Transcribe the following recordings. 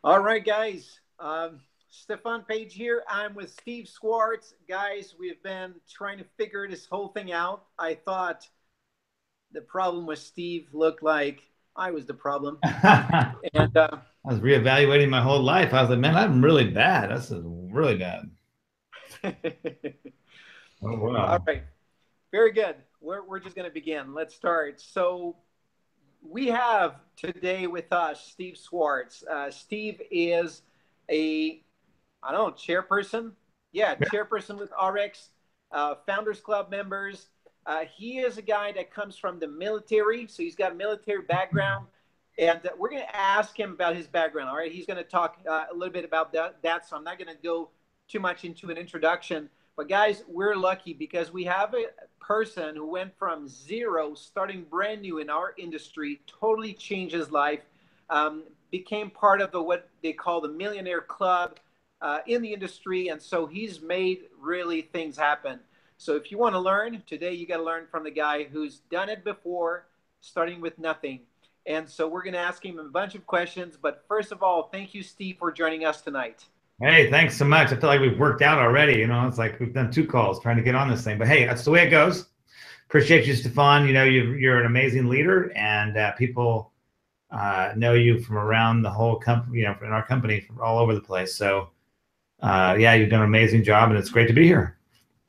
All right, guys. Stefan Page here. I'm with Steve Swartz. Guys, we've been trying to figure this whole thing out. I thought the problem with Steve looked like I was the problem. I And was reevaluating my whole life. I was like, man, I'm really bad. This is really bad. Oh, all wow. right, very good. We're just going to begin. Let's start. So we have today with us Steve Swartz. Steve is a, I don't know, chairperson. Yeah, chairperson with ARIIX, Founders Club members. He is a guy that comes from the military, so he's got a military background. And we're going to ask him about his background. All right, he's going to talk a little bit about that. So I'm not going to go too much into an introduction. But guys, we're lucky because we have a person who went from zero, starting brand new in our industry, totally changed his life, became part of what they call the Millionaire Club in the industry. And so he's made really things happen. So if you want to learn, today you got to learn from the guy who's done it before, starting with nothing. And so we're going to ask him a bunch of questions. But first of all, thank you, Steve, for joining us tonight. Hey, thanks so much. I feel like we've worked out already. It's like we've done two calls trying to get on this thing. But hey, that's the way it goes. Appreciate you, Stefan. You're an amazing leader, and people know you from around the whole company, in our company, from all over the place. So, yeah, you've done an amazing job, and it's great to be here.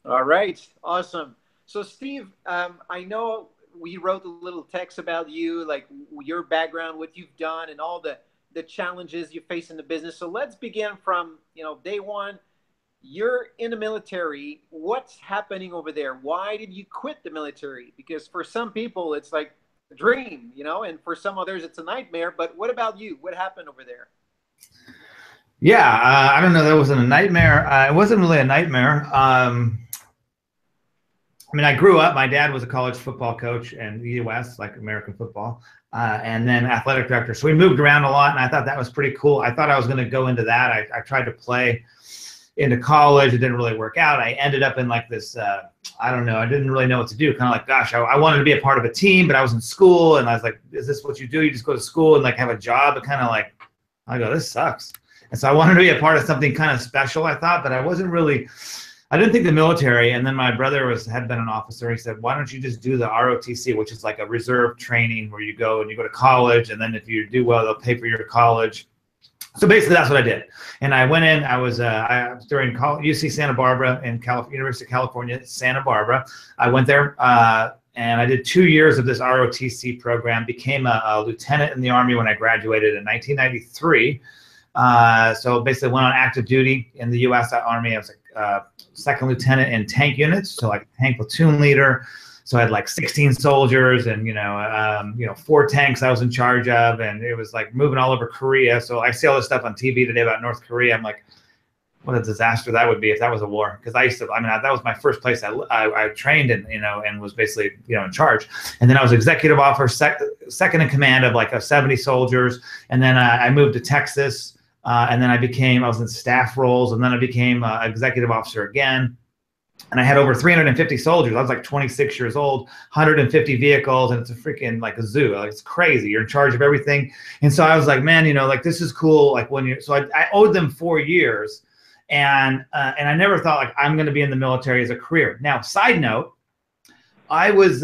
All right. Awesome. So, Steve, I know we wrote a little text about you, like your background, what you've done, and all the challenges you face in the business. So let's begin from, day one. You're in the military. What's happening over there? Why did you quit the military? Because for some people, it's like a dream, and for some others, it's a nightmare. But what about you? What happened over there? Yeah, I don't know. That wasn't a nightmare. It wasn't really a nightmare. I grew up, my dad was a college football coach in the U.S., like American football, and then athletic director. So we moved around a lot, and I thought that was pretty cool. I thought I was going to go into that. I tried to play into college. It didn't really work out. I ended up in like this, I don't know, I didn't really know what to do. Kind of like, gosh, I wanted to be a part of a team, but I was in school, and I was like, is this what you do? You just go to school and like have a job? But kind of like, I go, this sucks. And so I wanted to be a part of something kind of special, I thought, but I didn't think the military. And then my brother had been an officer. He said, why don't you just do the ROTC, which is like a reserve training where you go to college. And then if you do well, they'll pay for your college. So basically that's what I did. And I went in, I was during UC Santa Barbara in University of California, Santa Barbara. I went there and I did 2 years of this ROTC program, became a lieutenant in the Army when I graduated in 1993. So basically went on active duty in the U.S. Army. I was like second lieutenant in tank units, so like tank platoon leader. So I had like 16 soldiers and 4 tanks I was in charge of, and it was like moving all over Korea. So I see all this stuff on TV today about North Korea. I'm like, what a disaster that would be if that was a war. Because that was my first place I trained in, and was basically, in charge. And then I was executive officer, second in command of like 70 soldiers. And then I moved to Texas. And then I was in staff roles, and then I became executive officer again. And I had over 350 soldiers. I was like 26 years old, 150 vehicles, and it's a freaking like a zoo. Like, it's crazy. You're in charge of everything. And so I was like, man, like this is cool. Like so I owed them 4 years, and I never thought like I'm going to be in the military as a career. Now, side note, I was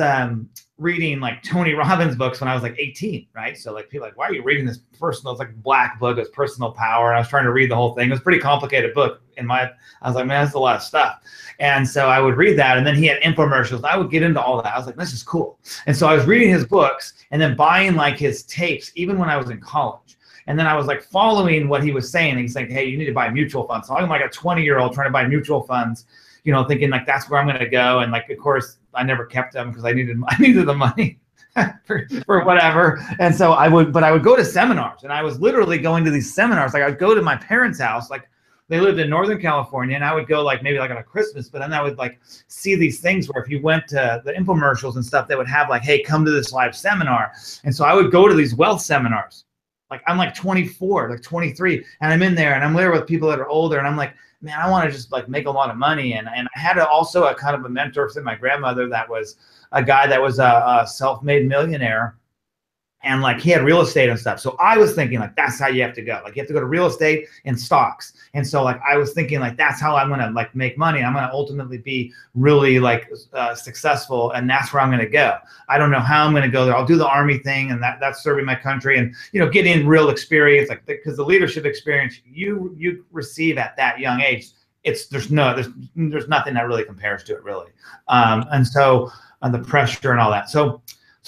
reading like Tony Robbins books when I was like 18, right? So like people are like, why are you reading this personal? It's like a black book. It's personal power. And I was trying to read the whole thing. It was a pretty complicated book. I was like, man, that's a lot of stuff. And so I would read that, and then he had infomercials. I would get into all that. I was like, this is cool. And so I was reading his books and then buying like his tapes, even when I was in college. And then I was like following what he was saying. He's like, hey, you need to buy mutual funds. So I'm like a 20-year-old trying to buy mutual funds, thinking like that's where I'm going to go. And like, of course, I never kept them because I needed the money for whatever. And so I would go to seminars, and I was literally going to these seminars. Like I'd go to my parents' house, like they lived in Northern California, and I would go like maybe like on a Christmas, but then I would like see these things where if you went to the infomercials and stuff, they would have like, hey, come to this live seminar. And so I would go to these wealth seminars. Like I'm like 24, like 23, and I'm in there and I'm there with people that are older, and I'm like, man, I want to just like make a lot of money. And I had also a kind of a mentor from my grandmother that was a guy that was a self-made millionaire. And like he had real estate and stuff. So I was thinking like, that's how you have to go. Like you have to go to real estate and stocks. And so like, I was thinking like, that's how I'm going to like make money. I'm going to ultimately be really like successful. And that's where I'm going to go. I don't know how I'm going to go there. I'll do the Army thing, and that's serving my country, and, you know, get in real experience, like, because the leadership experience you receive at that young age, there's nothing that really compares to it, really. And so the pressure and all that. So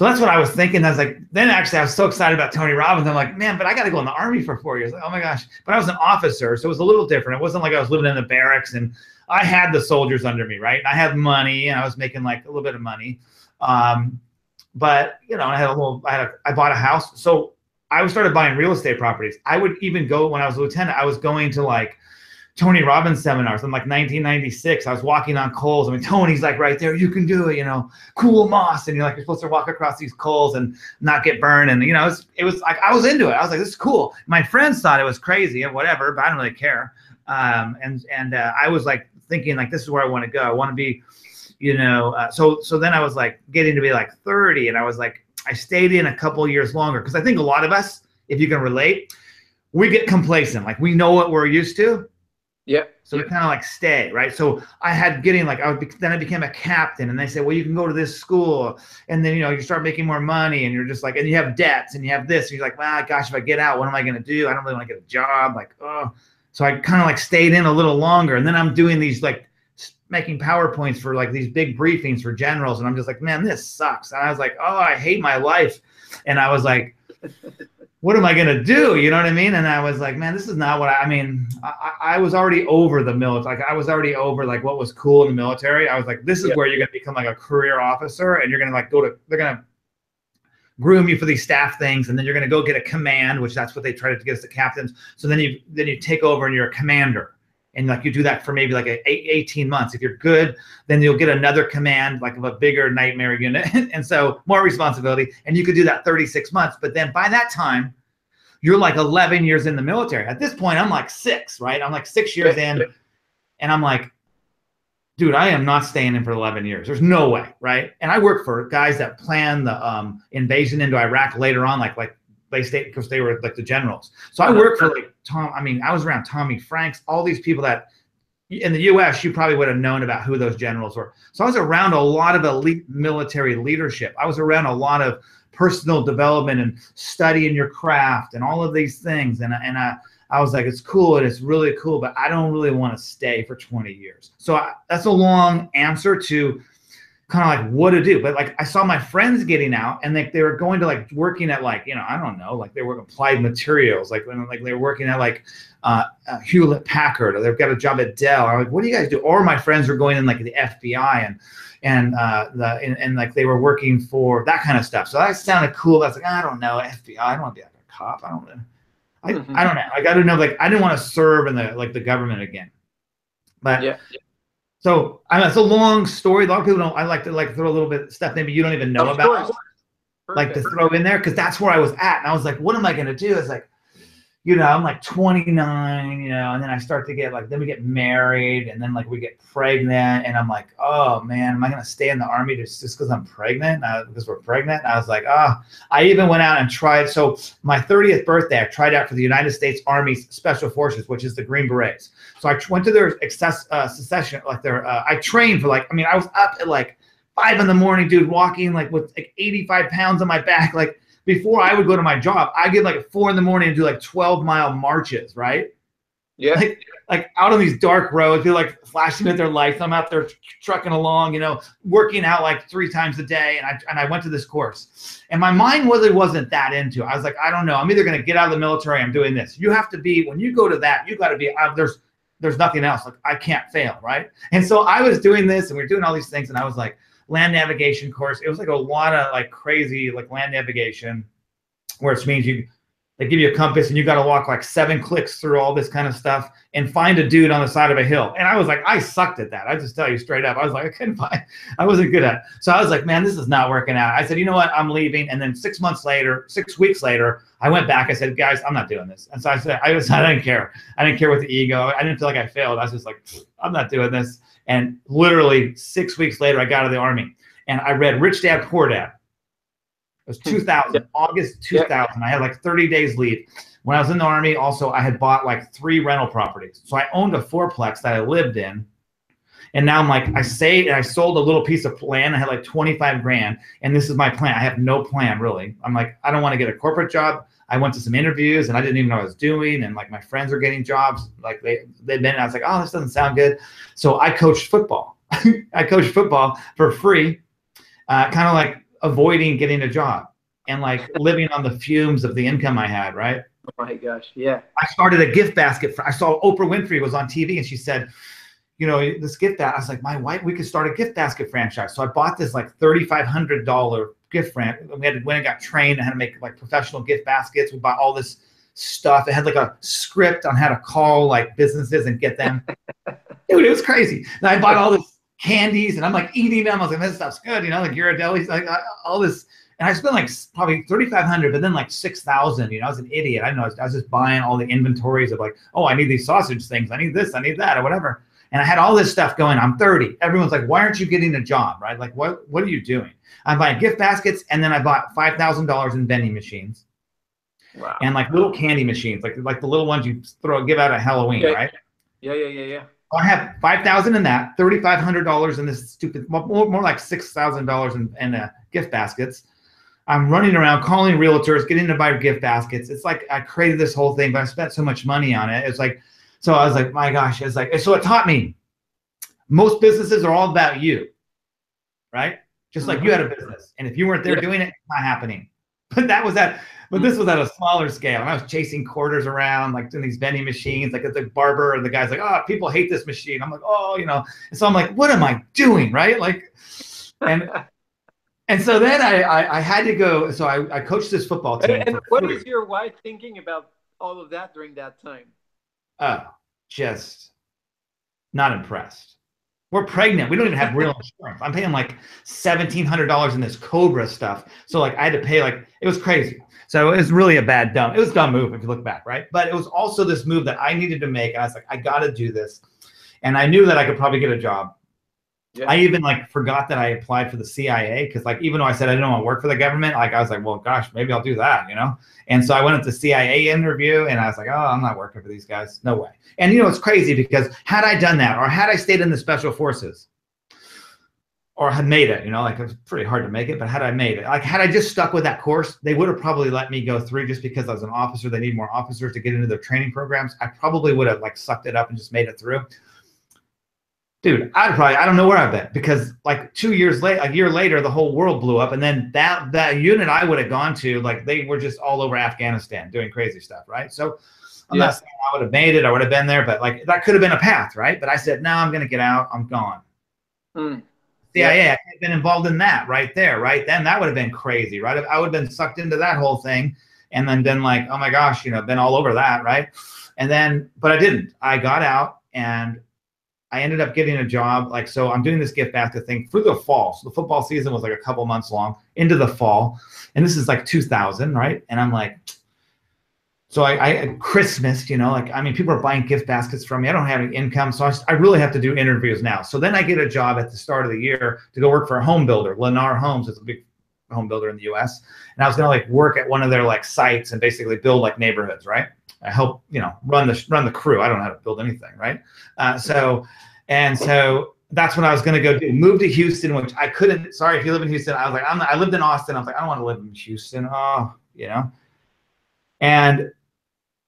that's what I was thinking. I was like, then actually I was so excited about Tony Robbins. I'm like, man, but I got to go in the Army for 4 years. Like, oh my gosh. But I was an officer, so it was a little different. It wasn't like I was living in the barracks, and I had the soldiers under me, right? And I had money, and I was making like a little bit of money. But you know, I bought a house. So I started buying real estate properties. I would even go, when I was a lieutenant, I was going to like Tony Robbins seminars in like 1996. I was walking on coals. I mean, Tony's like right there, you can do it, you know, cool moss. And you're like, you're supposed to walk across these coals and not get burned. And, you know, it was like, I was into it. I was like, this is cool. My friends thought it was crazy and whatever, but I don't really care. I was like thinking like, this is where I want to go. I want to be, you know, so then I was like getting to be like 30, and I was like, I stayed in a couple of years longer, because I think a lot of us, if you can relate, we get complacent. Like we know what we're used to. Yeah. So we kind of like stay, right? So I had getting like, then I became a captain, and they said, well, you can go to this school, and then, you know, you start making more money, and you're just like, and you have debts, and you have this, and you're like, well, gosh, if I get out, what am I going to do? I don't really want to get a job. Like, oh, so I kind of like stayed in a little longer, and then I'm doing these like making PowerPoints for like these big briefings for generals, and I'm just like, man, this sucks. And I was like, oh, I hate my life. And I was like, what am I going to do? You know what I mean? And I was like, man, this is not what I mean. I was already over the military. Like I was already over like what was cool in the military. I was like, this is where you're going to become like a career officer, and you're going to like they're going to groom you for these staff things. And then you're going to go get a command, which that's what they try to get us to captains. So then you take over and you're a commander. And like you do that for maybe like 18 months. If you're good, then you'll get another command, like of a bigger nightmare unit. And so more responsibility. And you could do that 36 months. But then by that time, you're like 11 years in the military. At this point, I'm like 6, right? I'm like 6 years in. And I'm like, dude, I am not staying in for 11 years. There's no way, right? And I work for guys that planned the invasion into Iraq later on, like they stayed because they were like the generals. So I worked for like I was around Tommy Franks, all these people that in the US, you probably would have known about who those generals were. So I was around a lot of elite military leadership. I was around a lot of personal development and studying your craft and all of these things. And I was like, it's cool and it's really cool, but I don't really want to stay for 20 years. So that's a long answer to kind of like what to do. But like I saw my friends getting out, and they were going to like working at like, you know, I don't know, like they were applied materials, like when like they were working at like Hewlett Packard, or they've got a job at Dell. I'm like, what do you guys do? Or my friends were going in like the FBI and like they were working for that kind of stuff. So that sounded cool. But I was like, I don't know, FBI. I don't want to be like a cop. I don't know. I don't know. I got to know, like I didn't want to serve in the government again. But yeah. So I mean, it's a long story. A lot of people don't. I like to like throw a little bit of stuff maybe you don't even know about, like to throw in there, because that's where I was at. And I was like, what am I gonna do? It's like, you know, I'm like 29, you know, and then I start to get like, then we get married, and then like we get pregnant, and I'm like, oh man, am I gonna stay in the Army just because I'm pregnant? Because we're pregnant? And I was like, I even went out and tried. So my 30th birthday, I tried out for the United States Army's Special Forces, which is the Green Berets. So I went to their succession, like their, I trained for like, I mean, I was up at like 5 in the morning, dude, walking like with like 85 pounds on my back. Like before I would go to my job, I get like at 4 in the morning and do like 12-mile marches, right? Yeah. Like out on these dark roads, people like flashing at their lights. I'm out there trucking along, you know, working out like 3 times a day. And I went to this course, and my mind really wasn't that into it. I was like, I don't know. I'm either going to get out of the military. I'm doing this. You have to be, when you go to that, you got to be, there's nothing else. Like I can't fail, right? And so I was doing this, and we were doing all these things, and I was like, land navigation course. It was like a lot of like crazy like land navigation, which means they give you a compass and you got to walk like 7 clicks through all this kind of stuff and find a dude on the side of a hill. And I was like, I sucked at that. I just tell you straight up. I was like, I wasn't good at it. So I was like, man, this is not working out. I said, you know what? I'm leaving. And then 6 weeks later, I went back. I said, guys, I'm not doing this. And so I said, I didn't care. I didn't care with the ego. I didn't feel like I failed. I was just like, I'm not doing this. And literally 6 weeks later, I got out of the Army, and I read Rich Dad, Poor Dad. was 2000, August Yeah. 2000. I had like 30 days leave. When I was in the Army, also, I had bought like 3 rental properties. So I owned a 4-plex that I lived in. And now I'm like, I sold a little piece of land. I had like 25 grand. And this is my plan. I have no plan, really. I'm like, I don't want to get a corporate job. I went to some interviews and I didn't even know what I was doing. And like my friends are getting jobs. Like they've been, I was like, oh, this doesn't sound good. So I coached football. I coached football for free, kind of like avoiding getting a job and like living on the fumes of the income I had, right? Oh my gosh, yeah. I started a gift basket. I saw Oprah Winfrey was on TV and she said, you know, this gift basket. I was like, my wife, we could start a gift basket franchise. So I bought this like $3,500 gift franchise. We had to, when I got trained, I had to make like professional gift baskets. We bought all this stuff. It had like a script on how to call like businesses and get them. Dude, it was crazy. And I bought all this candies and I'm like eating them. I was like, this stuff's good, you know, like Ghirardelli's, like all this. And I spent like probably $3,500, but then like $6,000. You know, I was an idiot. I don't know. I was just buying all the inventories of like, oh, I need these sausage things. I need this. I need that, or whatever. And I had all this stuff going. I'm 30. Everyone's like, why aren't you getting a job, right? Like, what are you doing? I'm buying gift baskets, and then I bought $5,000 in vending machines. Wow. And like little candy machines, like the little ones you give out at Halloween, right? Yeah. I have $5,000 in that, $3,500 in this stupid, more like $6,000 in gift baskets. I'm running around calling realtors, getting to buy gift baskets. It's like I created this whole thing, but I spent so much money on it. It's like, so I was like, my gosh, it's like, so it taught me most businesses are all about you, right? Just like you had a business. And if you weren't there doing it, it's not happening. But this was at a smaller scale. And I was chasing quarters around, like doing these vending machines, like at the barber, and the guy's like, oh, people hate this machine. I'm like, oh, you know. And so I'm like, what am I doing, right? Like, and so then I had to go. So I coached this football team. And what was your wife thinking about all of that during that time? Oh, just not impressed. We're pregnant. We don't even have real insurance. I'm paying like $1,700 in this Cobra stuff. So like I had to pay, like, it was crazy. So it was really a dumb move if you look back, right? But it was also this move that I needed to make. And I was like, I got to do this. And I knew that I could probably get a job. Yeah. I even like forgot that I applied for the CIA because like even though I said I didn't want to work for the government, like I was like, well, gosh, maybe I'll do that, you know? And so I went at the CIA interview and I was like, oh, I'm not working for these guys. No way. And you know, it's crazy because had I done that or had I stayed in the special forces or had made it, you know, like it was pretty hard to make it, but had I made it, like had I just stuck with that course, they would have probably let me go through just because I was an officer. They need more officers to get into their training programs. I probably would have like sucked it up and just made it through. Dude, I don't know where I've been because like 2 years later, a year later, the whole world blew up. And then that unit I would have gone to, like they were just all over Afghanistan doing crazy stuff, right? So I'm not saying I would have made it, I would have been there, but like that could have been a path, right? But I said, no, I'm going to get out. I'm gone. CIA, I could have been involved in that right there, right? Then that would have been crazy, right? I would have been sucked into that whole thing and then been like, oh my gosh, you know, been all over that, right? And then, but I didn't. I got out and I ended up getting a job. Like, so I'm doing this gift basket thing through the fall. So the football season was like a couple months long into the fall. And this is like 2000, right? And I'm like, so I Christmas, you know, like, I mean, people are buying gift baskets from me. I don't have any income. So I really have to do interviews now. So then I get a job at the start of the year to go work for a home builder. Lennar Homes is a big home builder in the US. And I was going to like work at one of their like sites and basically build like neighborhoods, right? I help, you know, run the crew. I don't know how to build anything, right? So that's what I was going to go do. Move to Houston, which I couldn't. Sorry if you live in Houston. I was like, I lived in Austin. I was like, I don't want to live in Houston. Oh, you know. And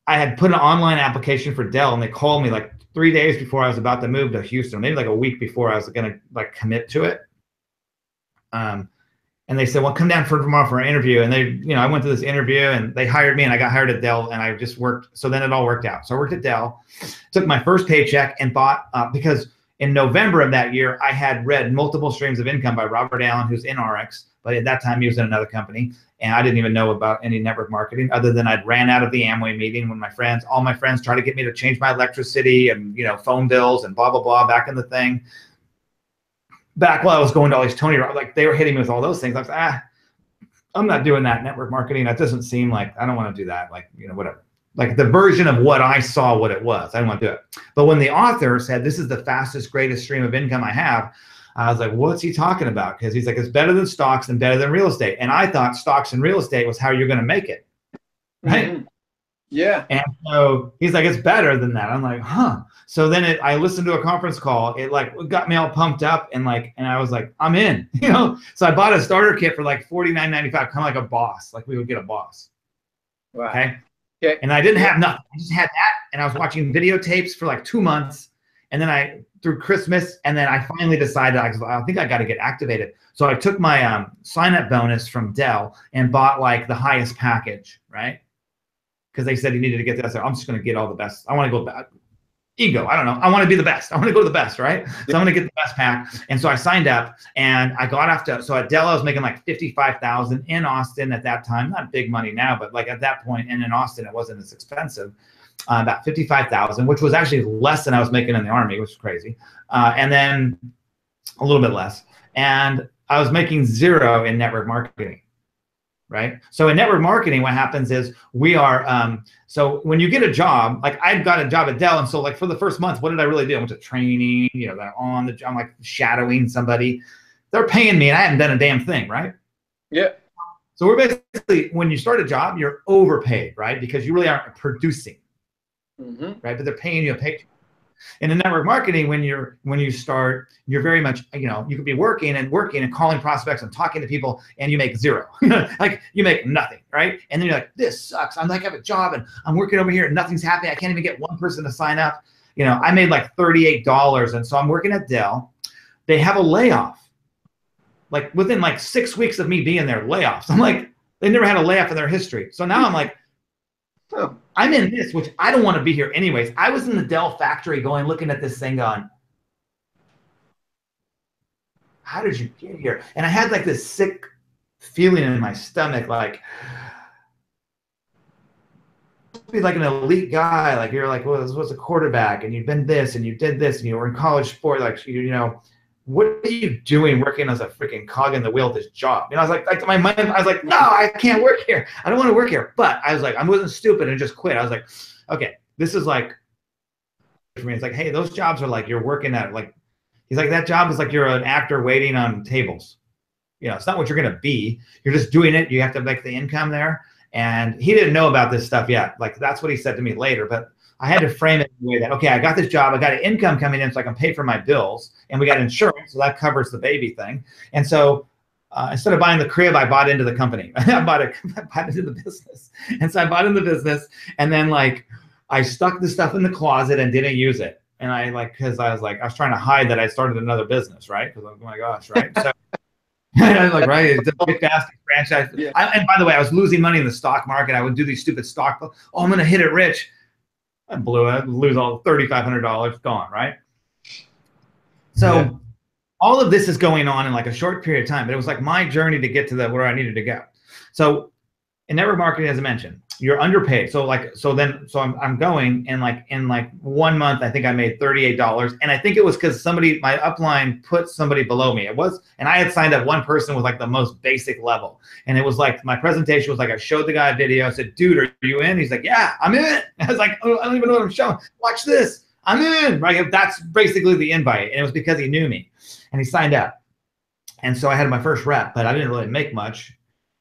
I had put an online application for Dell, and they called me like 3 days before I was about to move to Houston, maybe like a week before I was going to like commit to it. And they said, well, come down for tomorrow for an interview. And they, you know, I went to this interview and they hired me and I got hired at Dell and I just worked. So then it all worked out. So I worked at Dell, took my first paycheck and bought, because in November of that year, I had read Multiple Streams of Income by Robert Allen, who's in ARIIX, but at that time he was in another company. And I didn't even know about any network marketing other than I'd ran out of the Amway meeting when all my friends tried to get me to change my electricity and, you know, phone bills and blah, blah, blah back in the thing. Back while I was going to all these Tony, like they were hitting me with all those things. I was like, I'm not doing that network marketing. That doesn't seem like, I don't want to do that. Like, you know, whatever. Like the version of what I saw, what it was. I didn't want to do it. But when the author said, this is the fastest, greatest stream of income I have, I was like, what's he talking about? Because he's like, it's better than stocks and better than real estate. And I thought stocks and real estate was how you're going to make it. Right. Mm-hmm. Yeah. And so he's like, it's better than that. I'm like, huh. So then I listened to a conference call. It like got me all pumped up and I was like, I'm in, you know? So I bought a starter kit for like $49.95, kind of like a boss, like we would get a boss. Wow. Okay. And I didn't have nothing. I just had that. And I was watching videotapes for like 2 months. And then through Christmas, and then I finally decided, I think I got to get activated. So I took my sign-up bonus from Dell and bought like the highest package, right? Because they said you needed to get this. I'm just going to get all the best. I want to go back. Ego. I don't know. I want to be the best. I want to go to the best, right? So I'm going to get the best pack. And so I signed up and I got after. So at Dell, I was making like $55,000 in Austin at that time. Not big money now, but like at that point, and in Austin, it wasn't as expensive. About $55,000, which was actually less than I was making in the Army, which was crazy. And then a little bit less. And I was making 0 in network marketing. Right. So in network marketing, what happens is we are, so when you get a job, like I got a job at Dell. And so like for the first month, what did I really do? I went to training, you know, on the job, I'm like shadowing somebody. They're paying me and I hadn't done a damn thing. Right. Yeah. So we're basically, when you start a job, you're overpaid, right? Because you really aren't producing. Mm-hmm. Right. But they're paying you a paycheck. And in network marketing, when you start, you're very much, you know, you could be working and calling prospects and talking to people and you make 0. Like you make nothing, right? And then you're like, this sucks. I'm like, I have a job and I'm working over here and nothing's happening. I can't even get one person to sign up. You know, I made like $38. And so I'm working at Dell. They have a layoff. Like within like 6 weeks of me being there, layoffs. I'm like, they never had a layoff in their history. So now I'm like, oh, I'm in this, which I don't want to be here anyways. I was in the Dell factory looking at this thing going, how did you get here? And I had like this sick feeling in my stomach, like, be like an elite guy. Like you're like, well, this was a quarterback and you've been this and you did this and you were in college sport. Like, you know, what are you doing working as a freaking cog in the wheel of this job? You know, I was like my mind, I was like, no, I can't work here. I don't want to work here. But I was like, I wasn't stupid and just quit. I was like, okay, this is like, for me, it's like, hey, those jobs are like, you're working at like, he's like, that job is like, you're an actor waiting on tables. You know, it's not what you're going to be. You're just doing it. You have to make the income there. And he didn't know about this stuff yet. Like, that's what he said to me later. But I had to frame it in a way that, okay, I got this job, I got an income coming in so I can pay for my bills, and we got insurance, so that covers the baby thing. And so instead of buying the crib, I bought into the company. I bought into the business. And so I bought into the business, and then like I stuck the stuff in the closet and didn't use it. And I like, because I was trying to hide that I started another business, right? Because oh my gosh, right? So I was like, right, it's a big basket franchise. Yeah. And by the way, I was losing money in the stock market. I would do these stupid stock, oh, I'm going to hit it rich. I blew it, lose all $3,500, gone, right? So yeah. All of this is going on in like a short period of time, but it was like my journey to get to where I needed to go. So in network marketing, as I mentioned, you're underpaid. So I'm going, and like in like 1 month, I think I made $38. And I think it was because my upline put somebody below me. It was, and I had signed up one person with like the most basic level. And it was like, my presentation was like, I showed the guy a video. I said, dude, are you in? He's like, yeah, I'm in. I was like, oh, I don't even know what I'm showing. Watch this. I'm in, right? That's basically the invite. And it was because he knew me and he signed up. And so I had my first rep, but I didn't really make much.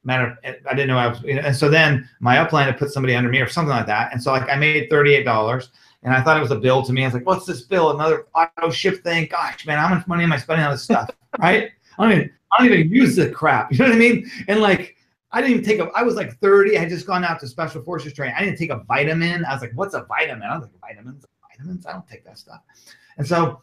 I didn't know I was, and so then my upline had put somebody under me or something like that. And so like I made $38 and I thought it was a bill to me. I was like, what's this bill? Another auto ship thing? Gosh, man, how much money am I spending on this stuff? Right? I don't even use the crap. You know what I mean? And like, I didn't even I was like 30. I had just gone out to special forces training. I didn't take a vitamin. I was like, what's a vitamin? I was like, vitamins? I don't take that stuff. And so,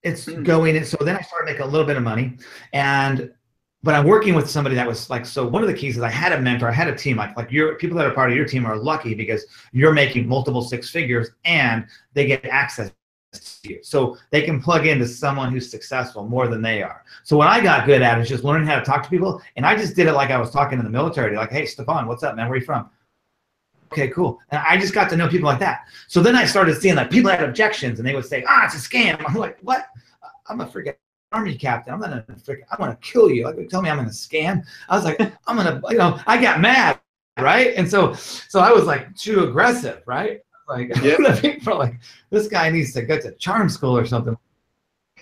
it's going in. So then I started making a little bit of money, but I'm working with somebody that was like, so one of the keys is I had a mentor, I had a team, like people that are part of your team are lucky because you're making multiple 6 figures and they get access to you. So they can plug into someone who's successful more than they are. So what I got good at is just learning how to talk to people. And I just did it like I was talking in the military, like, hey, Stefan, what's up, man? Where are you from? Okay, cool. And I just got to know people like that. So then I started seeing like people had objections and they would say, it's a scam. I'm like, what? I'm a freaking Army captain. I'm not a freaking, I want to kill you. Like, tell me I'm in a scam. I was like, I got mad, right? And so I was like too aggressive, right? Like, the people are like, this guy needs to go to charm school or something.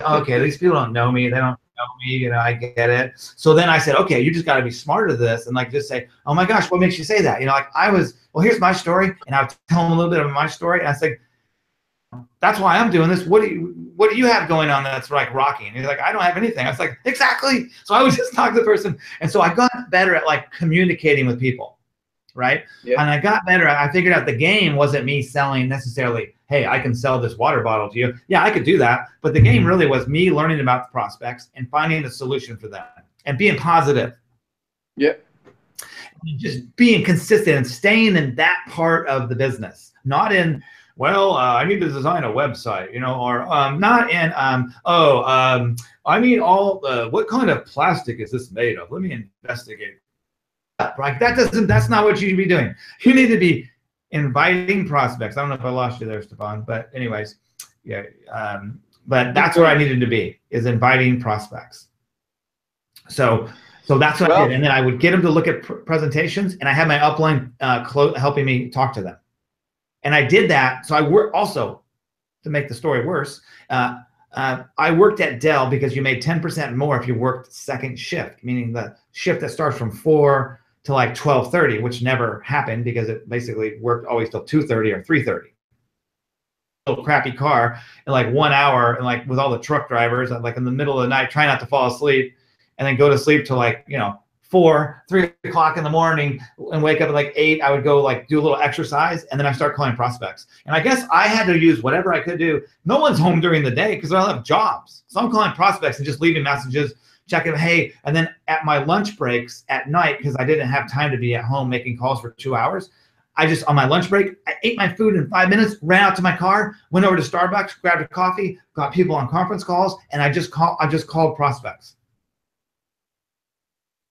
Okay, these people don't know me. They don't know me. You know, I get it. So then I said, okay, you just got to be smarter to this and like just say, oh my gosh, what makes you say that? You know, like well, here's my story, and I'll tell them a little bit of my story. And I said, that's why I'm doing this. What do you have going on that's like rocking? And he's like, I don't have anything. I was like, exactly. So I was just talking to the person, and so I got better at like communicating with people. Right. Yeah. And I got better. I figured out the game wasn't me selling necessarily, hey, I can sell this water bottle to you. Yeah, I could do that. But the game really was me learning about the prospects and finding a solution for them and being positive. Yeah. And just being consistent and staying in that part of the business, not in, well, I need to design a website, you know, or not in, I need what kind of plastic is this made of? Let me investigate. Right, that's not what you should be doing. You need to be inviting prospects. I don't know if I lost you there, Stefan, but anyways, yeah. But that's where I needed to be, is inviting prospects. So that's what I did, and then I would get them to look at presentations, and I had my upline helping me talk to them, and I did that. So I worked also, to make the story worse. I worked at Dell because you made 10% more if you worked second shift, meaning the shift that starts from 4 to like 12:30, which never happened because it basically worked always till 2:30 or 3:30. Little crappy car in like 1 hour, and like with all the truck drivers, like in the middle of the night, try not to fall asleep, and then go to sleep till like 3 o'clock in the morning, and wake up at like 8. I would go like do a little exercise, and then I start calling prospects. And I guess I had to use whatever I could do. No one's home during the day because I don't have jobs, so I'm calling prospects and just leaving messages, checking, hey. And then at my lunch breaks at night, because I didn't have time to be at home making calls for 2 hours, I just, on my lunch break, I ate my food in 5 minutes, ran out to my car, went over to Starbucks, grabbed a coffee, got people on conference calls, and I just called prospects.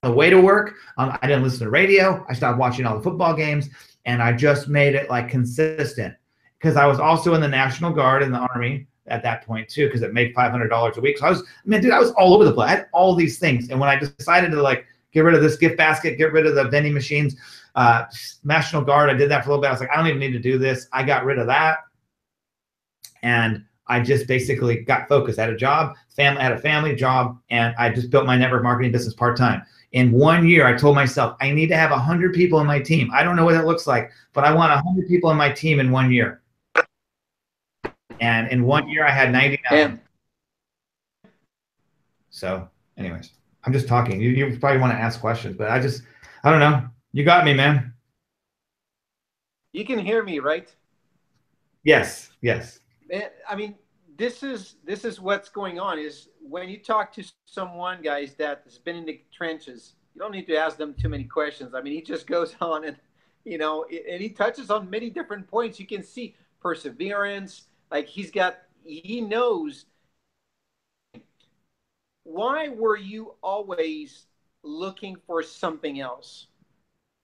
The way to work, I didn't listen to radio. I stopped watching all the football games, and I just made it like consistent, because I was also in the National Guard in the Army at that point too, because it made $500 a week. So I was all over the place. I had all these things, and when I decided to like get rid of this gift basket, get rid of the vending machines, National Guard, I did that for a little bit. I was like, I don't even need to do this. I got rid of that, and I just basically got focused. I had a job, I had a family job, and I just built my network marketing business part-time. In 1 year, I told myself, I need to have 100 people in my team. I don't know what that looks like, but I want 100 people in my team in 1 year. And in 1 year, I had 99. So anyways, I'm just talking. You probably want to ask questions, but I don't know. You got me, man. You can hear me, right? Yes, yes. I mean, this is what's going on, is when you talk to someone, guys, that has been in the trenches, you don't need to ask them too many questions. I mean, he just goes on and, and he touches on many different points. You can see perseverance, like he knows. Why were you always looking for something else?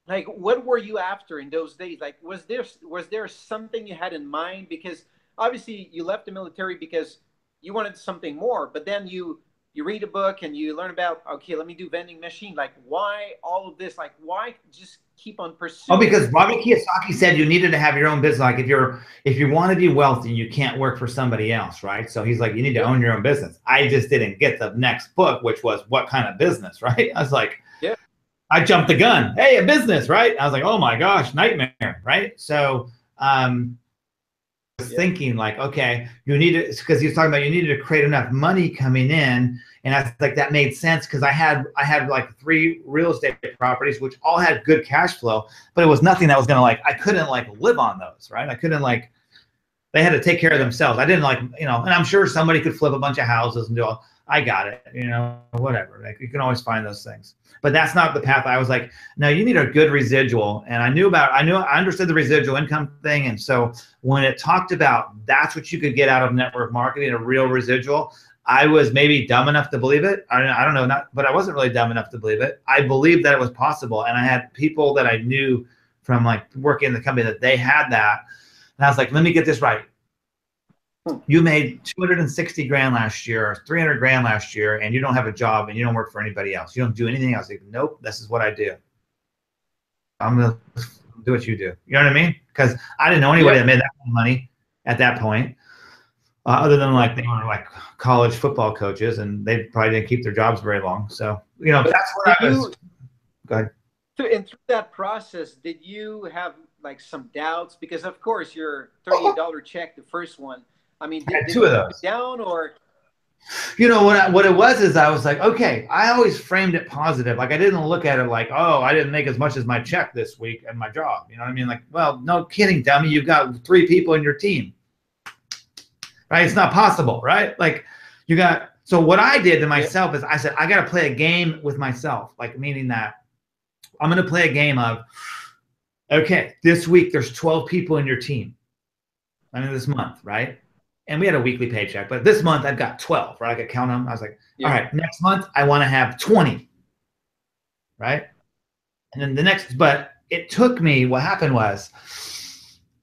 Like, what were you after in those days? Like, was there something you had in mind? Because obviously you left the military because you wanted something more, but then you read a book and you learn about, okay, let me do vending machine. Like, why all of this? Like, why just keep on pursuing? Oh, because Robert Kiyosaki said you needed to have your own business. Like, if you want to be wealthy, you can't work for somebody else, right? So he's like, you need to own your own business. I just didn't get the next book, which was what kind of business, right? I was like, yeah, I jumped the gun. Hey, a business, right? I was like, oh my gosh, nightmare, right? So thinking like, okay, you need to, because he was talking about you needed to create enough money coming in, and I was like, that made sense, because I had like 3 real estate properties which all had good cash flow, but it was nothing that was gonna like, I couldn't like live on those, right? I couldn't like, they had to take care of themselves. I didn't like, and I'm sure somebody could flip a bunch of houses and do all, I got it, whatever. Like, you can always find those things. But that's not the path. I was like, no, you need a good residual. And I understood the residual income thing. And so when it talked about that's what you could get out of network marketing, a real residual, I was maybe dumb enough to believe it. I don't know, but I wasn't really dumb enough to believe it. I believed that it was possible. And I had people that I knew from like working in the company that they had that. And I was like, let me get this right. You made 260 grand last year, or 300 grand last year, and you don't have a job and you don't work for anybody else. You don't do anything else. Like, nope, this is what I do. I'm gonna do what you do. You know what I mean? Because I didn't know anybody that made that kind of money at that point, other than like they were like college football coaches, and they probably didn't keep their jobs very long. So, you know, that's where I was. Go ahead. And through that process, did you have like some doubts? Because of course your $38 check, the first one, I mean, did two of those down or? You know, what it was is I was like, okay, I always framed it positive. Like I didn't look at it like, oh, I didn't make as much as my check this week at my job. You know what I mean? Like, well, no kidding, dummy. You've got 3 people in your team, right? It's not possible, right? Like you got, so what I did to myself is I said, I got to play a game with myself. Like meaning that I'm going to play a game of, okay, this week there's 12 people in your team. I mean, this month, right? And we had a weekly paycheck, but this month I've got 12, right? I could count them. I was like, all right, next month I want to have 20, right? And then the next, but it took me, what happened was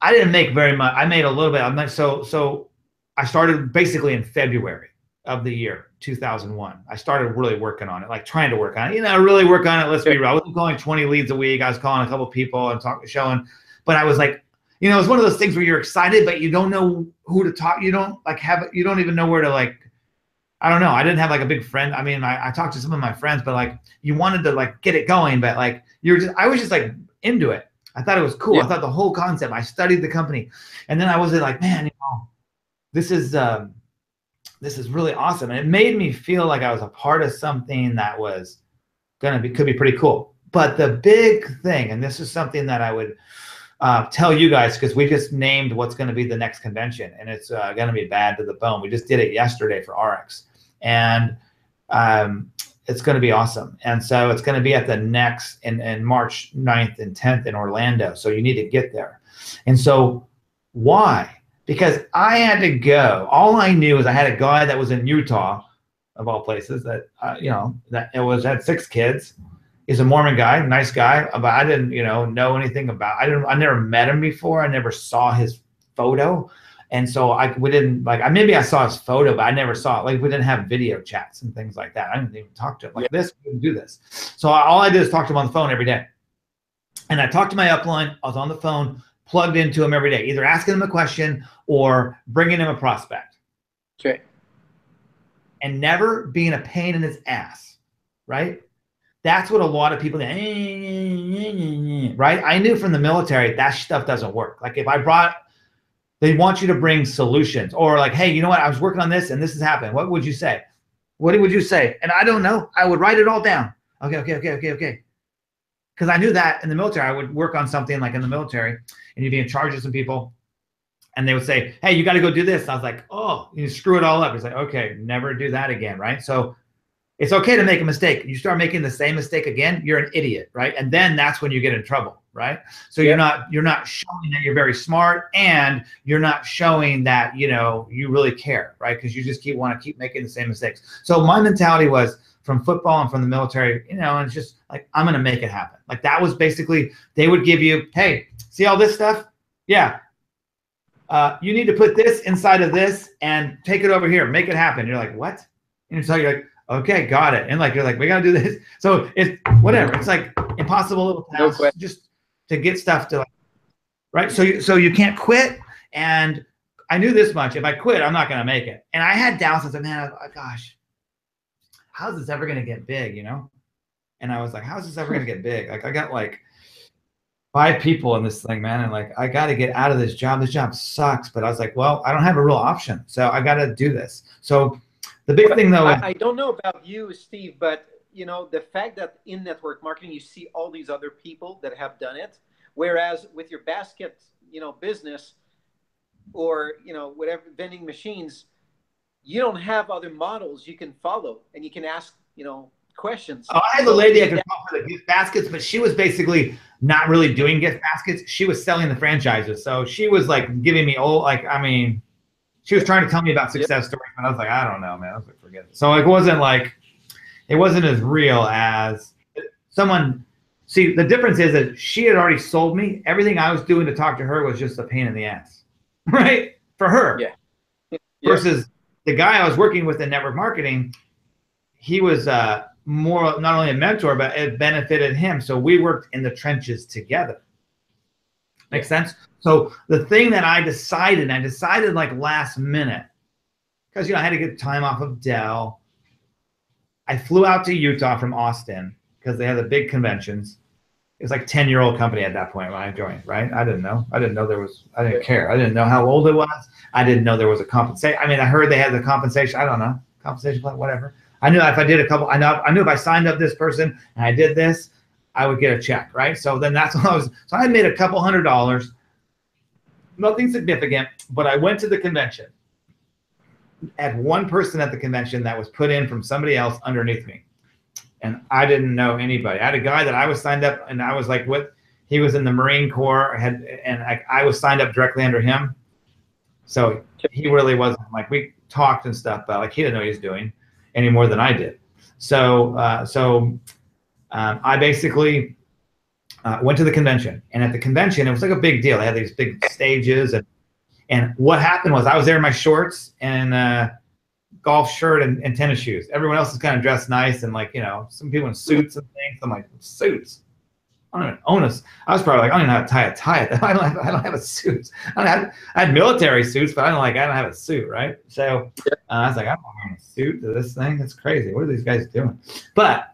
I didn't make very much. I made a little bit. I'm not, so I started basically in February of the year, 2001. I started really working on it, like trying to work on it, you know, really work on it. Let's be real. I wasn't calling 20 leads a week. I was calling a couple of people and showing, but I was like, you know, it's one of those things where you're excited, but you don't know who to talk. You don't like you don't even know where to like, I don't know. I didn't have like a big friend. I mean, I talked to some of my friends, but like you wanted to like get it going, but like I was just like into it. I thought it was cool. I thought the whole concept, I studied the company. And then I was like, man, you know, this is really awesome. And it made me feel like I was a part of something that was could be pretty cool. But the big thing, and this is something that I would tell you guys, because we just named what's going to be the next convention, and it's going to be bad to the bone. We just did it yesterday for ARIIX, and it's going to be awesome. And so it's going to be at the next in March 9th and 10th in Orlando. So you need to get there. And so why? Because I had to go. All I knew is I had a guy that was in Utah, of all places, that you know, that had 6 kids. He's a Mormon guy, nice guy, but I didn't, you know anything about. I never met him before. I never saw his photo, and so we didn't like. Maybe I saw his photo, but I never saw it. Like we didn't have video chats and things like that. I didn't even talk to him like this. We didn't do this. So all I did is talk to him on the phone every day, and I talked to my upline. I was on the phone, plugged into him every day, either asking him a question or bringing him a prospect. Okay. And never being a pain in his ass, right? That's what a lot of people do, right? I knew from the military that stuff doesn't work. Like if they want you to bring solutions, or like, hey, you know what? I was working on this and this has happened. What would you say? What would you say? And I don't know. I would write it all down. Okay. Because I knew that in the military, I would work on something like in the military, and you'd be in charge of some people, and they would say, hey, you got to go do this. And I was like, oh, you screw it all up. It's like, okay, never do that again, right? So it's okay to make a mistake. You start making the same mistake again, you're an idiot, right? And then that's when you get in trouble, right? So you're not showing that you're very smart, and you're not showing that, you know, you really care, right? Because you just want to keep making the same mistakes. So my mentality was from football and from the military, you know, and it's just like, I'm going to make it happen. Like that was basically, they would give you, hey, see all this stuff? Yeah. You need to put this inside of this and take it over here, make it happen. You're like, what? And so you're like, okay, got it. And like, you're like, we got to do this. So it's whatever. It's like impossible little tasks just to get stuff to, like, right? So you can't quit. And I knew this much. If I quit, I'm not going to make it. And I had doubts. I said, man, gosh, how's this ever going to get big, you know? And I was like, how's this ever going to get big? Like I got like 5 people in this thing, man. And like, I got to get out of this job. This job sucks. But I was like, well, I don't have a real option. So I got to do this. So the big thing though, I don't know about you, Steve, but you know, the fact that in network marketing, you see all these other people that have done it. Whereas with your basket, you know, business or, you know, whatever, vending machines, you don't have other models you can follow and you can ask, you know, questions. Oh, I had the lady I could call for the gift baskets, but she was basically not really doing gift baskets. She was selling the franchises. So she was like giving me she was trying to tell me about success stories, but I was like, I don't know, man. I was like, forget it. So it wasn't as real as someone. See, the difference is that she had already sold me. Everything I was doing to talk to her was just a pain in the ass, right? For her. Yeah. Versus the guy I was working with in network marketing, he was more not only a mentor, but it benefited him. So we worked in the trenches together. Make sense? So the thing that I decided like last minute, because I had to get time off of Dell. I flew out to Utah from Austin because they had the big conventions. It was like 10-year-old company at that point when I joined, right? I didn't know. I didn't care. I didn't know how old it was. I didn't know there was a compensation. I mean, I heard they had the compensation. I don't know. Compensation plan, whatever. I knew if I did I knew if I signed up this person and I did this, I would get a check, right? So then that's what so I made a couple $100, nothing significant, but I went to the convention. Had one person at the convention that was put in from somebody else underneath me. And I didn't know anybody. I had a guy that I was signed up, and I was like, he was in the Marine Corps, and I was signed up directly under him. So he really wasn't, like, we talked and stuff, but like he didn't know what he was doing any more than I did. So I basically went to the convention, and at the convention, it was like a big deal. They had these big stages, and what happened was I was there in my shorts and golf shirt and tennis shoes. Everyone else is kind of dressed nice, and like, some people in suits and things. I'm like, suits? I don't even own a. I was probably like, I don't even know how to tie a tie. I don't have a suit. I had military suits, but I don't have a suit, right? So I was like, I'm not wearing a suit to this thing. That's crazy. What are these guys doing? But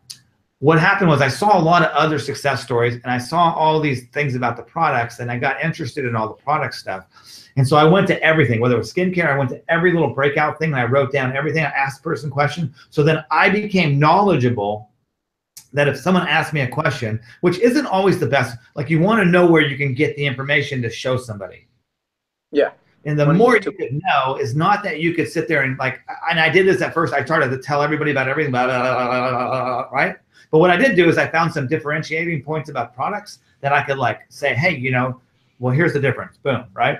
what happened was I saw a lot of other success stories, and I saw all these things about the products, and I got interested in all the product stuff. And so I went to everything, whether it was skincare, I went to every little breakout thing, and I wrote down everything. I asked the person questions. So then I became knowledgeable that if someone asked me a question, which isn't always the best, like you want to know where you can get the information to show somebody. Yeah. And the more you could know is not that you could sit there and like, and I did this at first. I started to tell everybody about everything, right? But what I did do is I found some differentiating points about products that I could like say, hey, well, here's the difference, boom, right?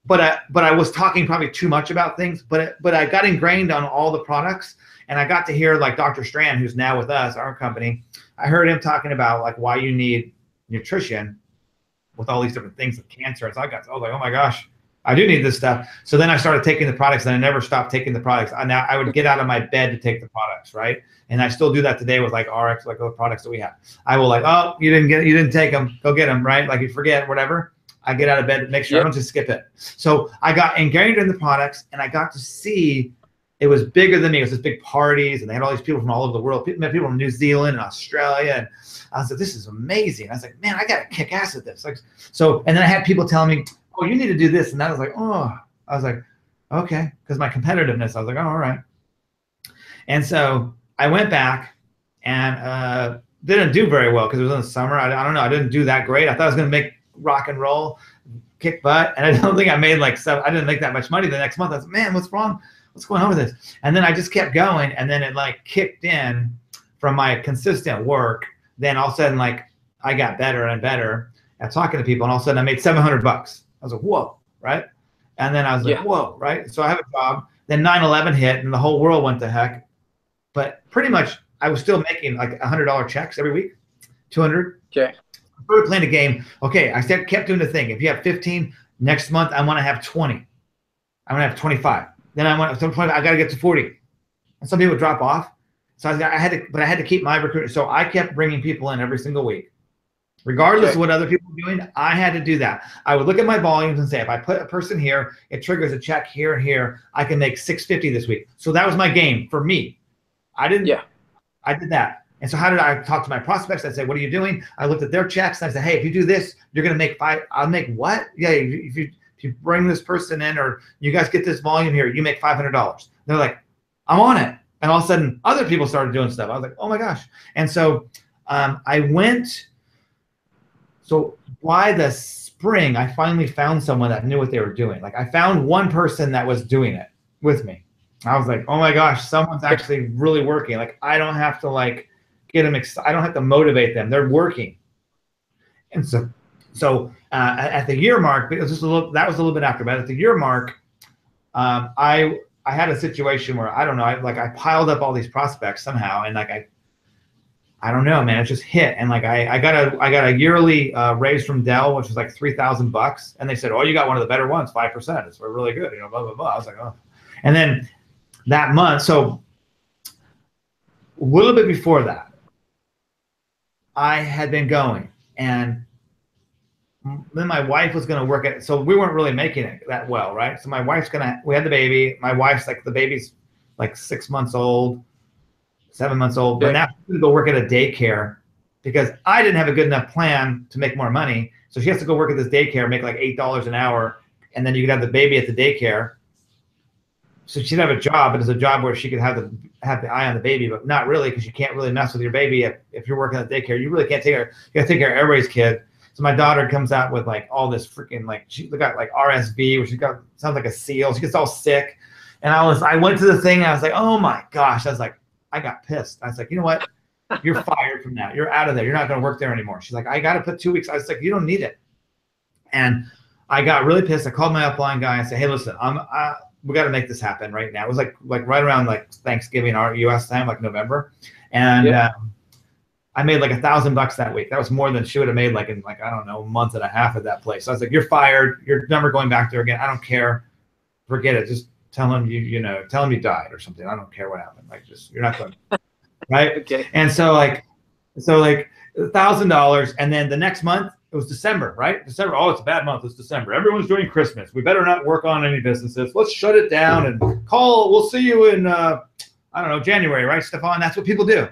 But I was talking probably too much about things, but I got ingrained on all the products, and I got to hear like Dr. Strand, who's now with us, our company. I heard him talking about like why you need nutrition with all these different things of cancer. And so I was like, oh my gosh, I do need this stuff. So then I started taking the products, and I never stopped taking the products. Now I would get out of my bed to take the products, right? And I still do that today with like ARIIX, like other products that we have. I will like, oh, you didn't take them, go get them, right? Like you forget, whatever. I get out of bed to make sure I don't just skip it. So I got ingrained in the products, and I got to see it was bigger than me. It was just big parties, and they had all these people from all over the world. Met people from New Zealand and Australia, and I was like, this is amazing. I was like, man, I got to kick ass at this. Like, so, and then I had people telling me, oh, you need to do this, and I was like, oh, I was like, okay, because my competitiveness, I was like, oh, all right. And so I went back and didn't do very well because it was in the summer. I don't know. I didn't do that great. I thought I was going to make rock and roll, kick butt, and I don't think I made like I didn't make that much money the next month. I was like, man, what's wrong? What's going on with this? And then I just kept going, and then it like kicked in from my consistent work. Then all of a sudden, like I got better and better at talking to people, and all of a sudden I made $700. I was like, whoa, right? And then I was like, whoa, right? So I have a job. Then 9/11 hit, and the whole world went to heck. But pretty much, I was still making like $100 checks every week, 200. Okay. I started playing a game. Okay, I kept doing the thing. If you have 15, next month I want to have 20. I want to have 25. Then I want to 25. I got to get to 40. And some people drop off. So I had to keep my recruiting. So I kept bringing people in every single week. Regardless of what other people were doing, I had to do that. I would look at my volumes and say, if I put a person here, it triggers a check here and here. I can make $650 this week. So that was my game for me. I did that. And so how did I talk to my prospects? I'd say, what are you doing? I looked at their checks and I said, hey, if you do this, you're going to make $5. I'll make what? Yeah, if you bring this person in or you guys get this volume here, you make $500. They're like, I'm on it. And all of a sudden, other people started doing stuff. I was like, oh my gosh. And so I went. So by the spring, I finally found someone that knew what they were doing. Like I found one person that was doing it with me. I was like, oh my gosh, someone's actually really working. Like I don't have to like get them excited. I don't have to motivate them. They're working. And so at the year mark, it was just that was a little bit after, but at the year mark, I had a situation where I don't know, I piled up all these prospects somehow, and like I don't know, man, it just hit. And like I got a yearly raise from Dell, which was like $3,000, and they said, oh, you got one of the better ones, 5%. It's really good, blah blah blah. I was like, oh. And then that month, so a little bit before that, I had been going, and then my wife was going to work at, so we weren't really making it that well, right? So my wife's we had the baby. My wife's like, the baby's like 6 months old, 7 months old, but now she's going to go work at a daycare because I didn't have a good enough plan to make more money. So she has to go work at this daycare, make like $8 an hour, and then you could have the baby at the daycare. So she'd have a job, but it's a job where she could have the eye on the baby, but not really, because you can't really mess with your baby if you're working at the daycare. You really can't take care. You got to take care of everybody's kid. So my daughter comes out with like all this freaking, like, she got like RSV, where she got, sounds like a seal. She gets all sick. And I went to the thing and I was like, oh my gosh. I was like, I got pissed. I was like, you know what? You're fired from that. You're out of there. You're not going to work there anymore. She's like, I got to put 2 weeks. I was like, you don't need it. And I got really pissed. I called my upline guy and said, hey, listen, we got to make this happen right now. It was like right around like Thanksgiving, our US time, like November. And I made like $1,000 that week. That was more than she would have made like in like, I don't know, a month and a half at that place. So I was like, you're fired. You're never going back there again. I don't care. Forget it. Just tell him tell him you died or something. I don't care what happened. Like, just, you're not going, right? Okay. And so like $1,000. And then the next month it was December, right? December. Oh, it's a bad month. It's December. Everyone's doing Christmas. We better not work on any businesses. Let's shut it down and we'll see you in, I don't know, January, right, Stefan? That's what people do.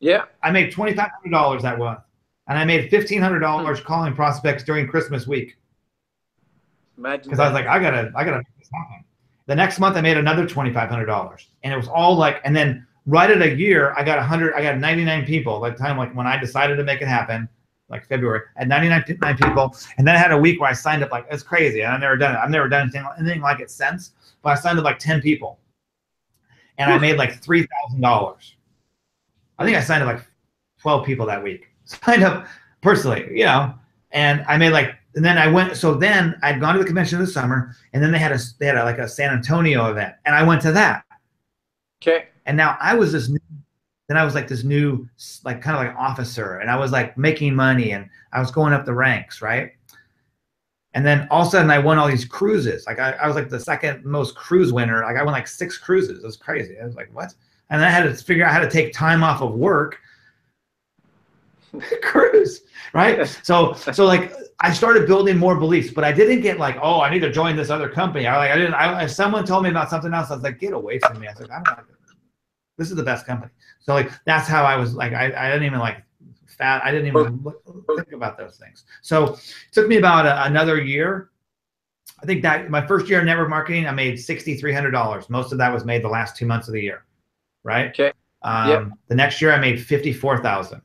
Yeah. I made $2,500 that month. And I made $1,500 calling prospects during Christmas week. Imagine. Because I was like, I gotta make this happen. The next month I made another $2,500. And it was all like, and then right at a year, I got 99 people. By the time, like, when I decided to make it happen, like February, I had 99 people. And then I had a week where I signed up, like, it's crazy. And I've never done it. I've never done anything like it since. But I signed up like 10 people. And I made like $3,000. I think I signed up like 12 people that week. Signed up personally, and I made like, and then I went, so then I'd gone to the convention this summer, and then they had like a San Antonio event, and I went to that. Okay. And now I was this new, like, kind of like officer, and I was like making money, and I was going up the ranks, right? And then all of a sudden I won all these cruises. Like I was like the second most cruise winner. Like I won like 6 cruises. It was crazy. I was like, what? And I had to figure out how to take time off of work, cruise, right? So like I started building more beliefs, but I didn't get like, oh, I need to join this other company. If someone told me about something else, I was like, get away from me. I was like, I don't know. This is the best company. So like, that's how I was like, I didn't even like I didn't even think about those things. So it took me about another year. I think that my first year in network marketing, I made $6,300. Most of that was made the last 2 months of the year. Right. Okay. The next year I made $54,000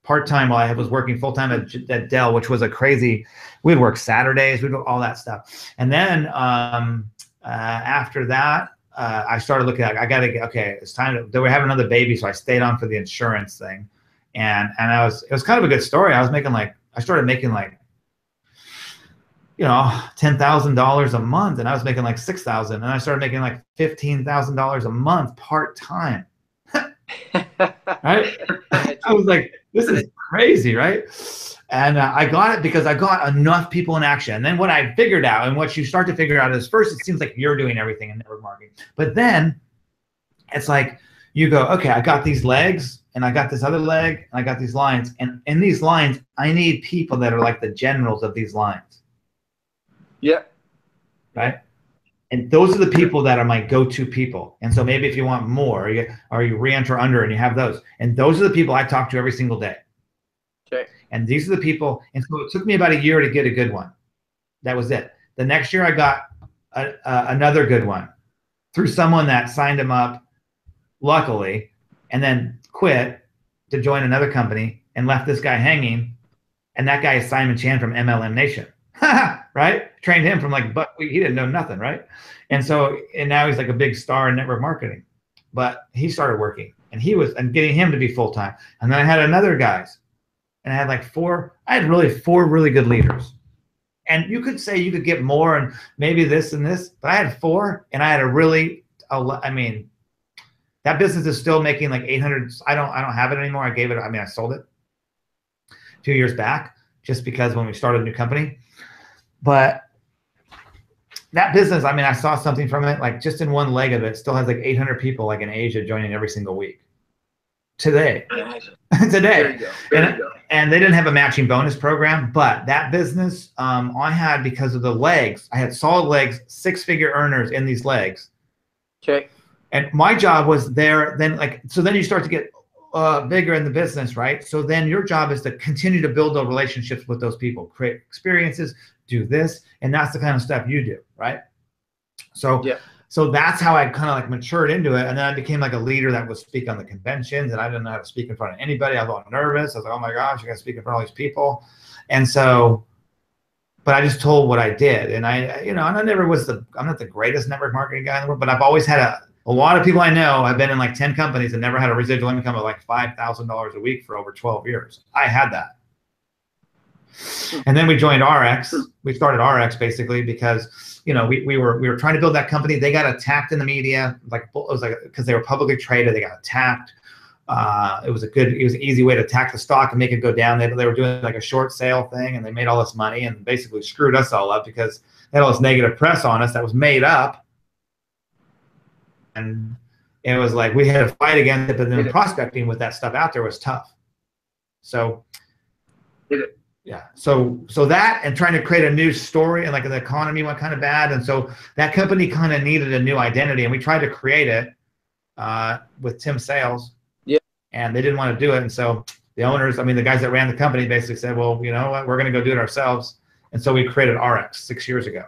part-time while I was working full-time at Dell, which was a crazy, we'd work Saturdays, we'd do all that stuff. And then after that, I started looking at, okay, it's time to, they were having another baby. So I stayed on for the insurance thing. And it was kind of a good story. I started making like, $10,000 a month, and I was making like $6,000, and I started making like $15,000 a month part-time. Right? I was like, this is crazy, right? And I got it because I got enough people in action. And then what I figured out, and what you start to figure out is, first, it seems like you're doing everything in network marketing. But then it's like you go, okay, I got these legs, and I got this other leg, and I got these lines. And in these lines, I need people that are like the generals of these lines. Yeah. Right. And those are the people that are my go-to people. And so maybe if you want more, or you re-enter under, and you have those. And those are the people I talk to every single day. Okay. And these are the people. And so it took me about a year to get a good one. That was it. The next year I got another good one through someone that signed him up, luckily, and then quit to join another company and left this guy hanging. And that guy is Simon Chan from MLM Nation. Right? Trained him from like, but he didn't know nothing, right? And now he's like a big star in network marketing. But he started working, and getting him to be full-time. And then I had another guys, and I had like four really good leaders. And you could say you could get more, and maybe this and this, but I had 4, and I had that business is still making like 800. I don't have it anymore. I sold it 2 years back, just because when we started a new company. But that business, I saw something from it, like just in one leg of it, still has like 800 people like in Asia joining every single week. today. Today. There you go. And they didn't have a matching bonus program, but that business I had because of the legs. I had solid legs, 6-figure earners in these legs. Okay. And my job was there. Then so then you start to get bigger in the business, right? So then your job is to continue to build those relationships with those people, create experiences, do this, and that's the kind of stuff you do, right? So yeah. So that's how I kind of like matured into it. And then I became like a leader that would speak on the conventions, and I didn't know how to speak in front of anybody. I was all nervous. I was like, oh my gosh, I got to speak in front of all these people. And so, but I just told what I did. And and I never was I'm not the greatest network marketing guy in the world, but I've always had a lot of people I know. I've been in like 10 companies and never had a residual income of like $5,000 a week for over 12 years. I had that. And then we joined ARIIX. We started ARIIX basically because, we were trying to build that company. They got attacked in the media. It was like, because they were publicly traded, they got attacked. It was an easy way to attack the stock and make it go down. They were doing like a short sale thing, and they made all this money and basically screwed us all up because they had all this negative press on us that was made up. And it was like we had to fight against it, but then prospecting with that stuff out there was tough. So yeah, so that and trying to create a new story, and like the economy went kind of bad, and so that company kind of needed a new identity, and we tried to create it with Tim Sales. Yeah, and they didn't want to do it, and so the owners, the guys that ran the company, basically said, well, you know what, we're going to go do it ourselves, and so we created ARIIX 6 years ago.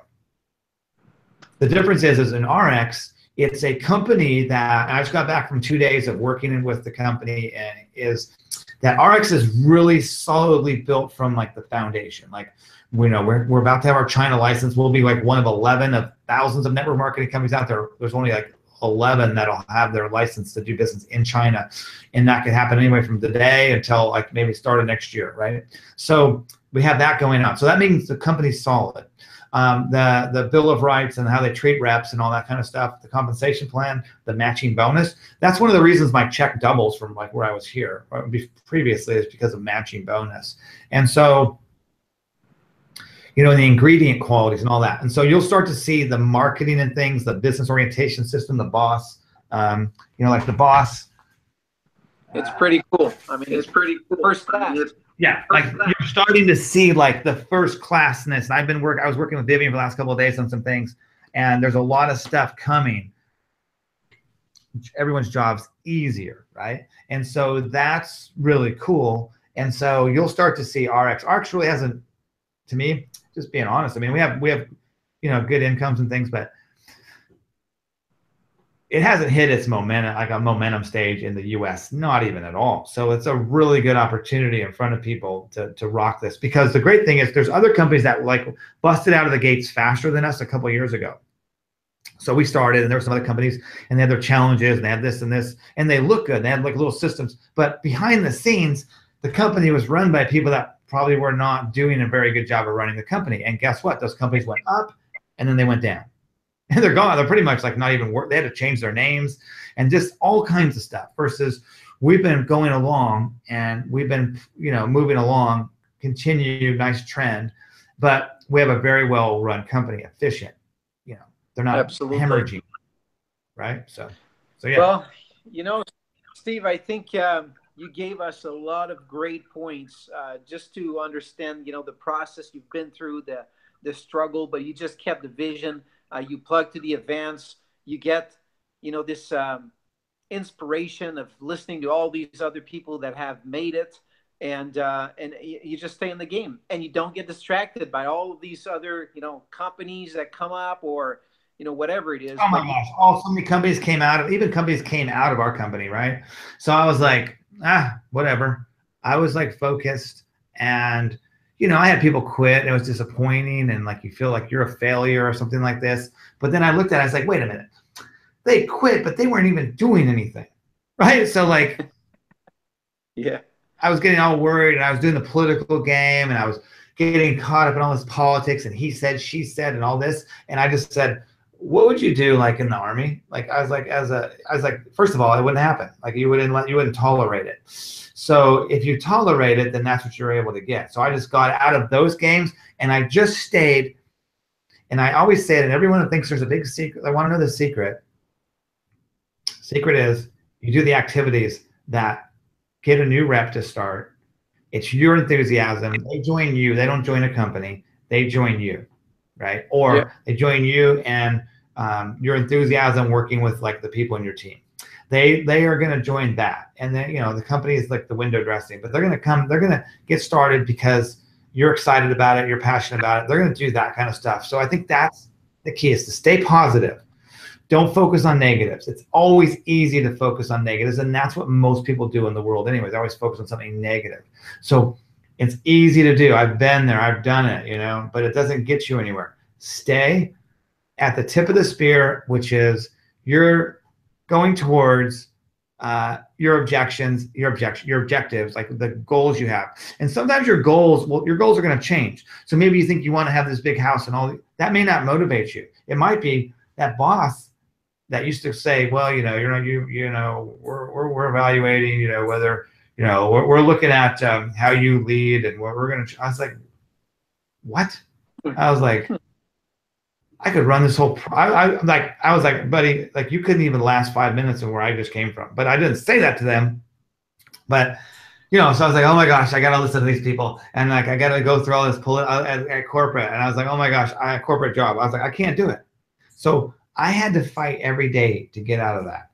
The difference is in ARIIX, it's a company that, and I just got back from 2 days of working with the company, and is that ARIIX is really solidly built from like the foundation. Like, we're about to have our China license. We'll be like one of 11 of thousands of network marketing companies out there. There's only like 11 that'll have their license to do business in China, and that could happen anyway from today until like maybe start of next year, right? So we have that going on. So that means the company's solid. The Bill of Rights and how they treat reps and all that kind of stuff, the compensation plan, the matching bonus. That's one of the reasons my check doubles from like where I was here previously, is because of matching bonus. And so, the ingredient qualities and all that. And so you'll start to see the marketing and things, the business orientation system, the boss, like the boss. It's pretty cool. It's pretty cool. First class. Yeah, like you're starting to see like the first classness. I was working with Vivian for the last couple of days on some things, and there's a lot of stuff coming. Everyone's job's easier, right? And so that's really cool. And so you'll start to see ARIIX. ARIIX really hasn't, to me, just being honest. We have good incomes and things, but it hasn't hit its momentum, like a momentum stage in the US, not even at all. So it's a really good opportunity in front of people to rock this, because the great thing is there's other companies that like busted out of the gates faster than us a couple of years ago. So we started, and there were some other companies, and they had their challenges, and they had this and this, and they look good. They had like little systems, but behind the scenes, the company was run by people that probably were not doing a very good job of running the company. And guess what? Those companies went up, and then they went down. And they're gone. They're pretty much like not even work. They had to change their names and just all kinds of stuff. Versus we've been going along, and we've been, moving along, continued nice trend, but we have a very well run company, efficient. They're not hemorrhaging, right? So yeah. Well, Steve, I think you gave us a lot of great points just to understand, the process you've been through, the struggle, but you just kept the vision. You plug to the events, you get, this inspiration of listening to all these other people that have made it, and you just stay in the game, and you don't get distracted by all of these other, companies that come up, or, whatever it is. Oh my gosh, so many companies came out of our company, right? So I was like, whatever. I was like focused, and I had people quit, and it was disappointing, and like you feel like you're a failure or something like this. But then I looked at it, I was like, wait a minute. They quit, but they weren't even doing anything, right? So like, yeah, I was getting all worried, and I was doing the political game, and I was getting caught up in all this politics, and he said, she said, and all this. And I just said, what would you do like in the Army? Like I was like, first of all, it wouldn't happen. Like you wouldn't tolerate it. So if you tolerate it, then that's what you're able to get. So I just got out of those games, and I just stayed. And I always say it, and everyone thinks there's a big secret. I want to know the secret. Secret is you do the activities that get a new rep to start. It's your enthusiasm. They join you. They don't join a company. They join you, right? Or they join you and your enthusiasm working with like the people in your team. They are going to join that. And then, you know, the company is like the window dressing, but they're going to come, they're going to get started because you're excited about it. You're passionate about it. They're going to do that kind of stuff. So I think that's the key, is to stay positive. Don't focus on negatives. It's always easy to focus on negatives, and that's what most people do in the world anyway. They always focus on something negative. So it's easy to do. I've been there. I've done it, you know, but it doesn't get you anywhere. Stay at the tip of the spear, which is you're going towards your objectives, like the goals you have. And sometimes your goals are going to change. So maybe you think you want to have this big house and all that may not motivate you. It might be that boss that used to say, well, you know, we're evaluating, you know, whether, you know, we're looking at how you lead and what we're going to, I was like, what? I was like, I could run this whole, I was like, buddy, like you couldn't even last 5 minutes of where I just came from. But I didn't say that to them. But, you know, so I was like, oh my gosh, I got to listen to these people. And like, I got to go through all this at corporate. And I was like, oh my gosh, I had a corporate job. I was like, I can't do it. So I had to fight every day to get out of that.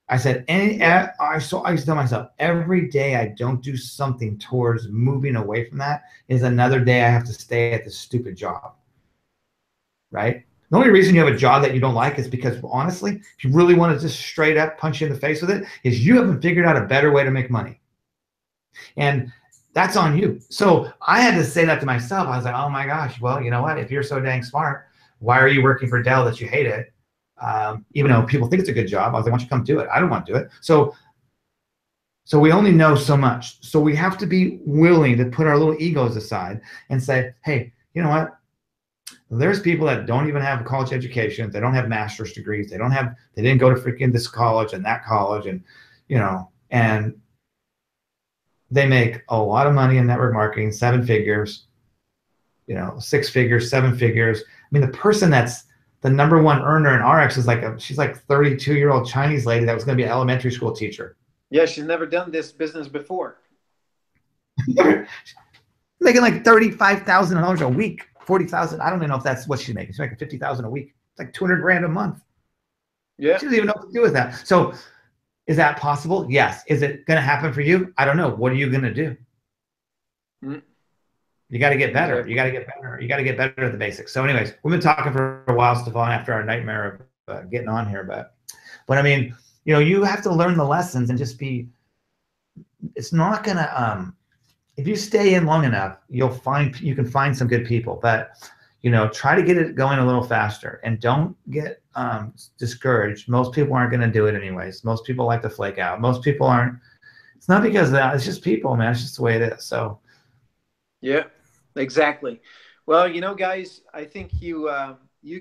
I said, I used to tell myself, every day I don't do something towards moving away from that is another day I have to stay at this stupid job. Right? The only reason you have a job that you don't like is because, honestly, if you really want to just straight up punch you in the face with it, is you haven't figured out a better way to make money. And that's on you. So I had to say that to myself. I was like, oh my gosh, well, you know what? If you're so dang smart, why are you working for Dell that you hate it? Even though people think it's a good job, I was like, why don't you come do it? I don't want to do it. So we only know so much. So we have to be willing to put our little egos aside and say, hey, you know what? There's people that don't even have a college education. They don't have master's degrees. They didn't go to freaking this college and that college, and, you know, and they make a lot of money in network marketing, 7 figures, you know, 6 figures, 7 figures. I mean, the person that's the #1 earner in ARIIX is she's like 32-year-old Chinese lady that was going to be an elementary school teacher. Yeah, she's never done this business before. Making like $35,000 a week, 40,000. I don't even know if that's what she's making. She's making 50,000 a week. It's like 200 grand a month. Yeah. She doesn't even know what to do with that. So is that possible? Yes. Is it going to happen for you? I don't know. What are you going to do? Mm-hmm. You got to get better. You got to get better. You got to get better at the basics. So anyways, we've been talking for a while, Stefan, after our nightmare of getting on here. But I mean, you know, you have to learn the lessons and just be, it's not going to, if you stay in long enough, you can find some good people, but, you know, try to get it going a little faster and don't get discouraged. Most people aren't going to do it anyways. Most people like to flake out. Most people aren't. It's not because of that. It's just people, man. It's just the way it is. So. Yeah, exactly. Well, you know, guys, I think you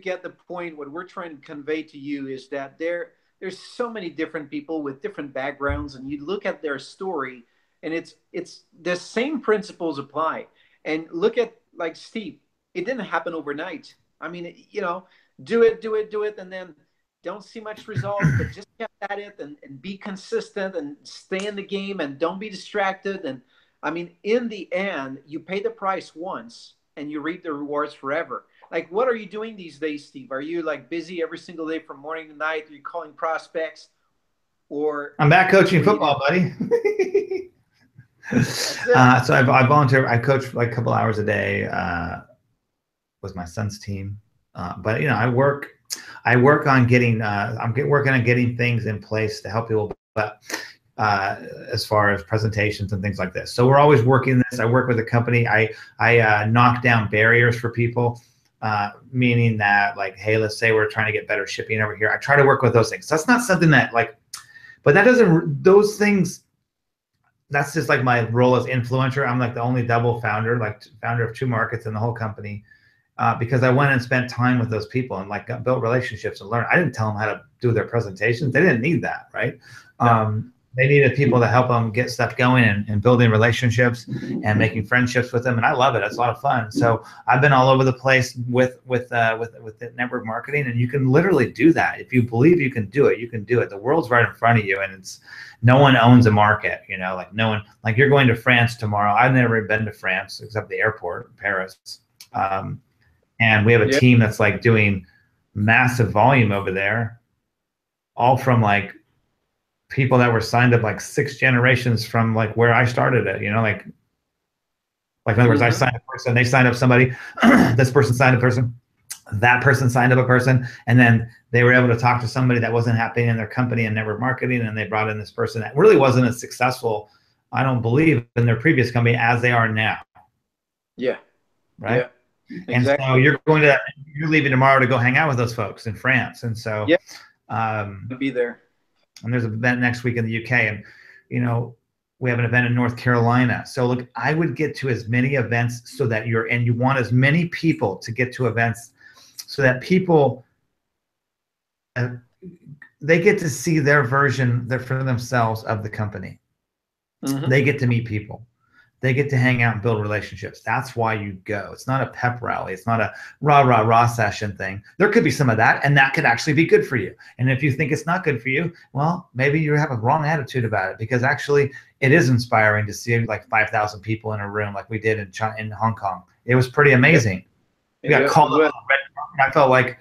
get the point. What we're trying to convey to you is that there's so many different people with different backgrounds, and you look at their story, and it's the same principles apply. And look at like Steve. It didn't happen overnight. I mean, you know, do it, and then don't see much results, but just get at it and be consistent and stay in the game and don't be distracted. And I mean, in the end, you pay the price once and you reap the rewards forever. Like, what are you doing these days, Steve? Are you like busy every single day from morning to night? Are you calling prospects? Or I'm back coaching football, buddy. So I volunteer. I coach like a couple hours a day with my son's team. But you know, I work on getting. I'm working on getting things in place to help people. But as far as presentations and things like this. So we're always working this. I work with a company. I knock down barriers for people, meaning that like, hey, let's say we're trying to get better shipping over here. I try to work with those things. So that's not something that like, but that doesn't, those things, that's just like my role as influencer. I'm like the only double founder, like founder of 2 markets in the whole company, because I went and spent time with those people and like built relationships and learned. I didn't tell them how to do their presentations. They didn't need that, right? they needed people to help them get stuff going and building relationships and making friendships with them. And I love it. It's a lot of fun. So I've been all over the place with the network marketing, and you can literally do that. If you believe you can do it, you can do it. The world's right in front of you, and it's no one owns a market, you know, like no one, like you're going to France tomorrow. I've never been to France except the airport, Paris. And we have a team that's like doing massive volume over there, all from like people that were signed up like 6 generations from like where I started it, you know, like in other words, I signed a person, they signed up somebody, this person signed a person, that person signed up a person, and then they were able to talk to somebody that wasn't happening in their company in network marketing, and they brought in this person that really wasn't as successful, I don't believe, in their previous company as they are now. Yeah. Right. Yeah. And exactly. so you're leaving tomorrow to go hang out with those folks in France, and so to be there. And there's an event next week in the UK, and you know, we have an event in North Carolina. So look, I would get to as many events so that you want as many people to get to events so that people they get to see their version for themselves of the company. They get to meet people. They get to hang out and build relationships. That's why you go. It's not a pep rally. It's not a rah session thing. There could be some of that, and that could actually be good for you. And if you think it's not good for you, well, maybe you have a wrong attitude about it, because actually it is inspiring to see like 5,000 people in a room like we did in Hong Kong. It was pretty amazing. We got called up on the red carpet. I felt like,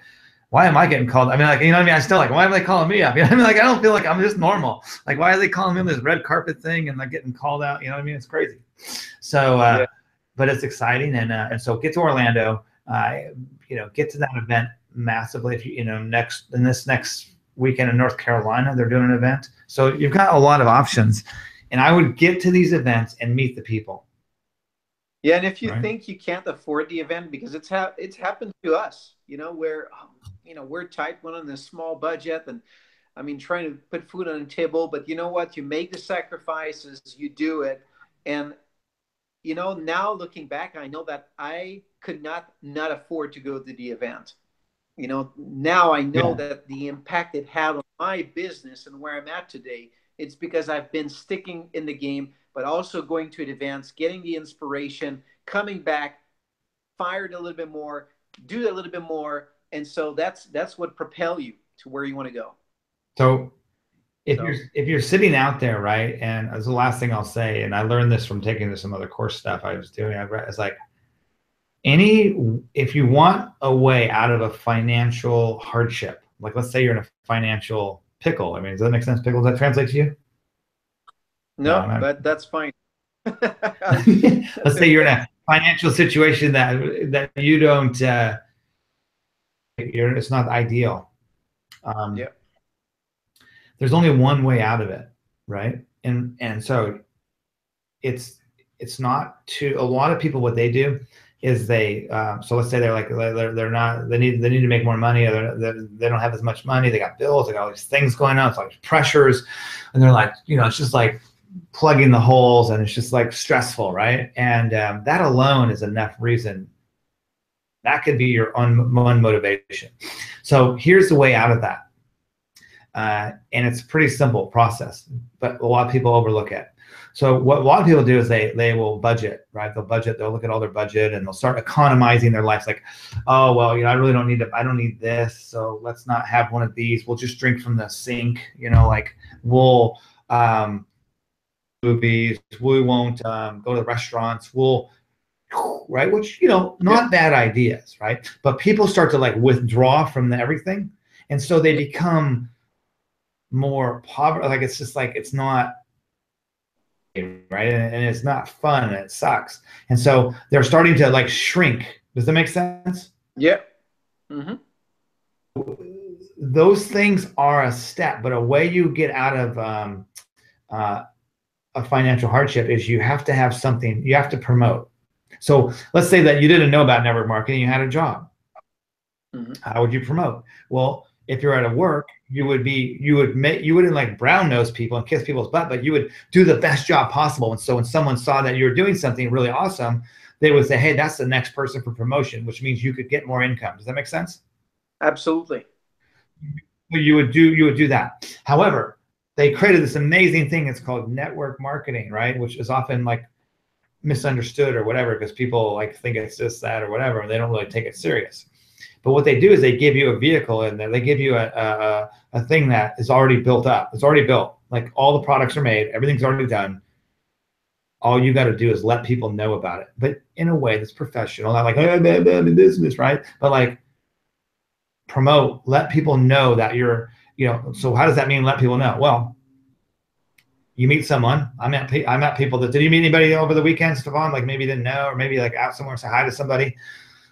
why am I getting called? I mean, like, you know what I mean? I still like, why are they calling me up? You know what I mean? Like, I don't feel like I'm just normal. Like, why are they calling me on this red carpet thing and like getting called out? You know what I mean? It's crazy. So, but it's exciting. And so get to Orlando, you know, get to that event massively. If you know, this next weekend in North Carolina, they're doing an event. So you've got a lot of options, and I would get to these events and meet the people. Yeah. And if you think you can't afford the event, because it's happened to us, you know, where, you know, we're tight one on this small budget, and I mean, trying to put food on the table, but you know what, you make the sacrifices, you do it. And, you know, now looking back, I know that I could not afford to go to the event. You know, now I know that the impact it had on my business and where I'm at today, it's because I've been sticking in the game, but also going to events, getting the inspiration, coming back, fired a little bit more, do a little bit more. And so that's what propel you to where you want to go. So if you're sitting out there, right, and as the last thing I'll say, and I learned this from taking some other course stuff I was doing, it's like if you want a way out of a financial hardship, like let's say you're in a financial pickle. I mean, does that make sense? Pickle, does that translate to you? No, but that's fine. Let's say you're in a financial situation that you don't, it's not ideal. There's only one way out of it, right? And so it's not to a lot of people. What they do is so let's say they need to make more money, or they don't have as much money. They got bills, they got all these things going on. It's like pressures, and they're like, you know, it's just like plugging the holes, and it's just like stressful, right? And that alone is enough reason. That could be your one motivation. So here's the way out of that. And it's a pretty simple process, but a lot of people overlook it. So what a lot of people do is they will budget, right? They'll look at all their budget, and they'll start economizing their life. Like, oh, well, you know, I don't need this, so let's not have one of these. We'll just drink from the sink, you know, like we'll movies, we won't go to restaurants, right? Which, you know, not bad ideas, right? But people start to like withdraw from everything, and so they become more poverty. Like it's just like it's not right, and it's not fun, and it sucks, and so they're starting to like shrink. Does that make sense? Yeah. Those things are a step, but a way you get out of a financial hardship is you have to have something. You have to promote. So let's say that you didn't know about network marketing, you had a job. How would you promote? Well, if you're at a work, you wouldn't like brown nose people and kiss people's butt, but you would do the best job possible. And so when someone saw that you were doing something really awesome, they would say, hey, that's the next person for promotion, which means you could get more income. Does that make sense? Absolutely. You would do that. However, they created this amazing thing. It's called network marketing, right? Which is often like misunderstood or whatever, because people like think it's just that or whatever, and they don't really take it serious. But what they do is they give you a vehicle in there. They give you a thing that is already built up. It's already built. Like all the products are made. Everything's already done. All you got to do is let people know about it, but in a way that's professional. Not like, oh, I'm in business, right? But like promote, let people know that you're, you know. So how does that mean? Let people know. Well, you meet someone. I met people that, did you meet anybody over the weekend, Stefan? Like maybe you didn't know, or maybe like out somewhere and say hi to somebody.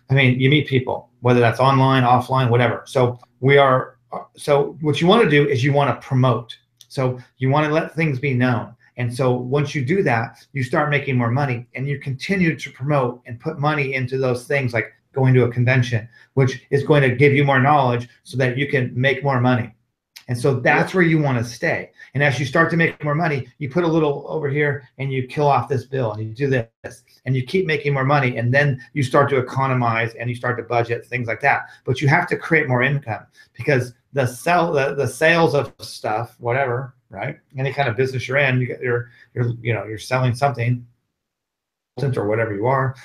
I mean, you meet people, whether that's online, offline, whatever. So so what you want to do is you want to promote. So you want to let things be known. And so once you do that, you start making more money, and you continue to promote and put money into those things, like going to a convention, which is going to give you more knowledge so that you can make more money. And so that's where you want to stay. And as you start to make more money, you put a little over here and you kill off this bill and you do this and you keep making more money. And then you start to economize and you start to budget, things like that. But you have to create more income, because the sales of stuff, whatever, right? Any kind of business you're in, you're selling something or whatever you are.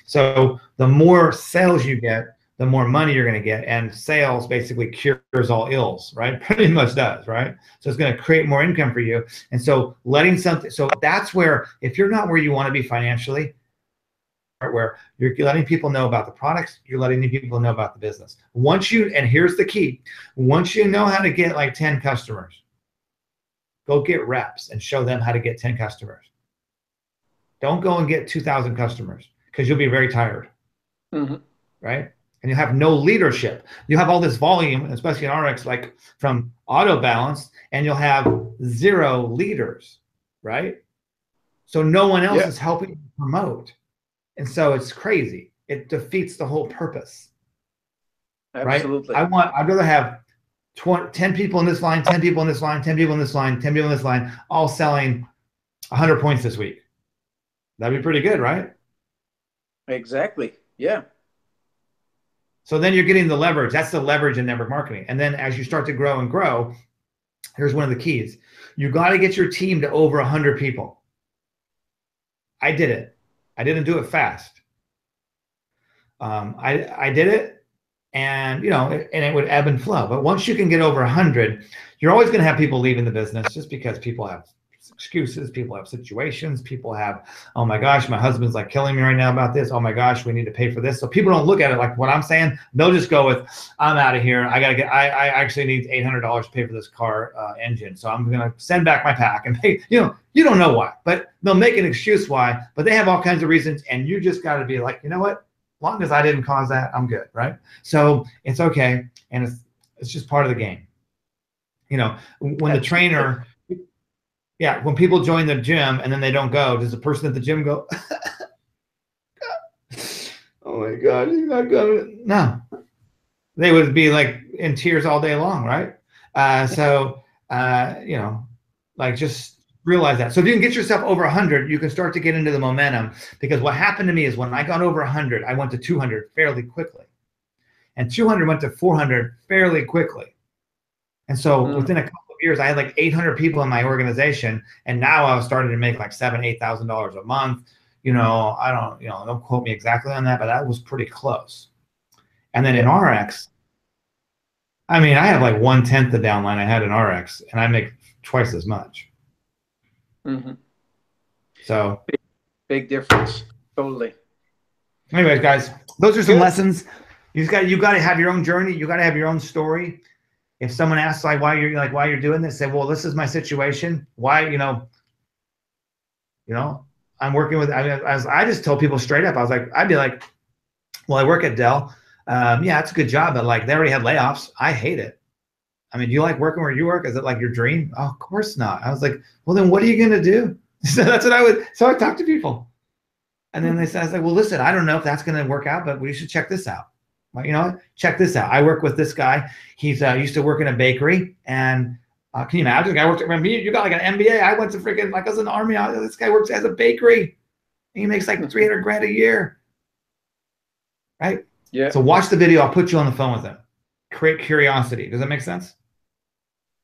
So the more sales you get, the more money you're going to get. And sales basically cures all ills, right? Pretty much does, right? So it's going to create more income for you. And so so that's where, if you're not where you want to be financially, where you're letting people know about the products, you're letting people know about the business. And here's the key, once you know how to get like 10 customers, go get reps and show them how to get 10 customers. Don't go and get 2,000 customers, because you'll be very tired, right? And you have no leadership. You have all this volume, especially in ARIIX, like from auto balance, and you'll have 0 leaders, right? So no one else is helping you promote. And so it's crazy. It defeats the whole purpose. Absolutely. Right? I'd rather have 10 people in this line, 10 people in this line, 10 people in this line, 10 people in this line, all selling 100 points this week. That'd be pretty good, right? Exactly. Yeah. So then you're getting the leverage. That's the leverage in network marketing. And then as you start to grow and grow, here's one of the keys. You got to get your team to over 100 people. I did it. I didn't do it fast. I did it, and it would ebb and flow. But once you can get over 100, you're always going to have people leaving the business, just because people have excuses, people have situations, people have, oh my gosh, my husband's like killing me right now about this, oh my gosh, we need to pay for this. So people don't look at it like what I'm saying. They'll just go with, I'm out of here, I actually need $800 to pay for this car engine, so I'm gonna send back my pack and pay. You don't know why, but they'll make an excuse why, but they have all kinds of reasons, and you just got to be like, you know what, as long as I didn't cause that, I'm good, right? So it's okay, and it's just part of the game. When the trainer, when people join the gym and then they don't go, does the person at the gym go, oh my God, you're not going? No. They would be like in tears all day long, right? Just realize that. So if you can get yourself over 100, you can start to get into the momentum, because what happened to me is when I got over 100, I went to 200 fairly quickly. And 200 went to 400 fairly quickly. And so within a couple of years, I had like 800 people in my organization, and now I was starting to make like $7,000–8,000 a month. Don't quote me exactly on that, but that was pretty close. And then in ARIIX, I mean, I have like 1/10 the downline I had in ARIIX, and I make twice as much. So big difference, totally. Anyways, guys, those are some lessons. You got to have your own journey. You got to have your own story. If someone asks why you're doing this, say, well, this is my situation. Why, I'm working with, I just told people straight up, I'd be like, well, I work at Dell. Yeah, it's a good job, but like they already had layoffs. I hate it. I mean, do you like working where you work? Is it like your dream? Oh, of course not. I was like, well, then what are you going to do? So that's what so I talked to people. And then I was like, well, listen, I don't know if that's going to work out, but we should check this out. Well, check this out. I work with this guy. He's used to work in a bakery, and can you imagine? I worked at me. You got like an MBA. I went to freaking I was in the army. This guy works as a bakery, and he makes like $300,000 a year, right? Yeah. So watch the video. I'll put you on the phone with him. Create curiosity. Does that make sense?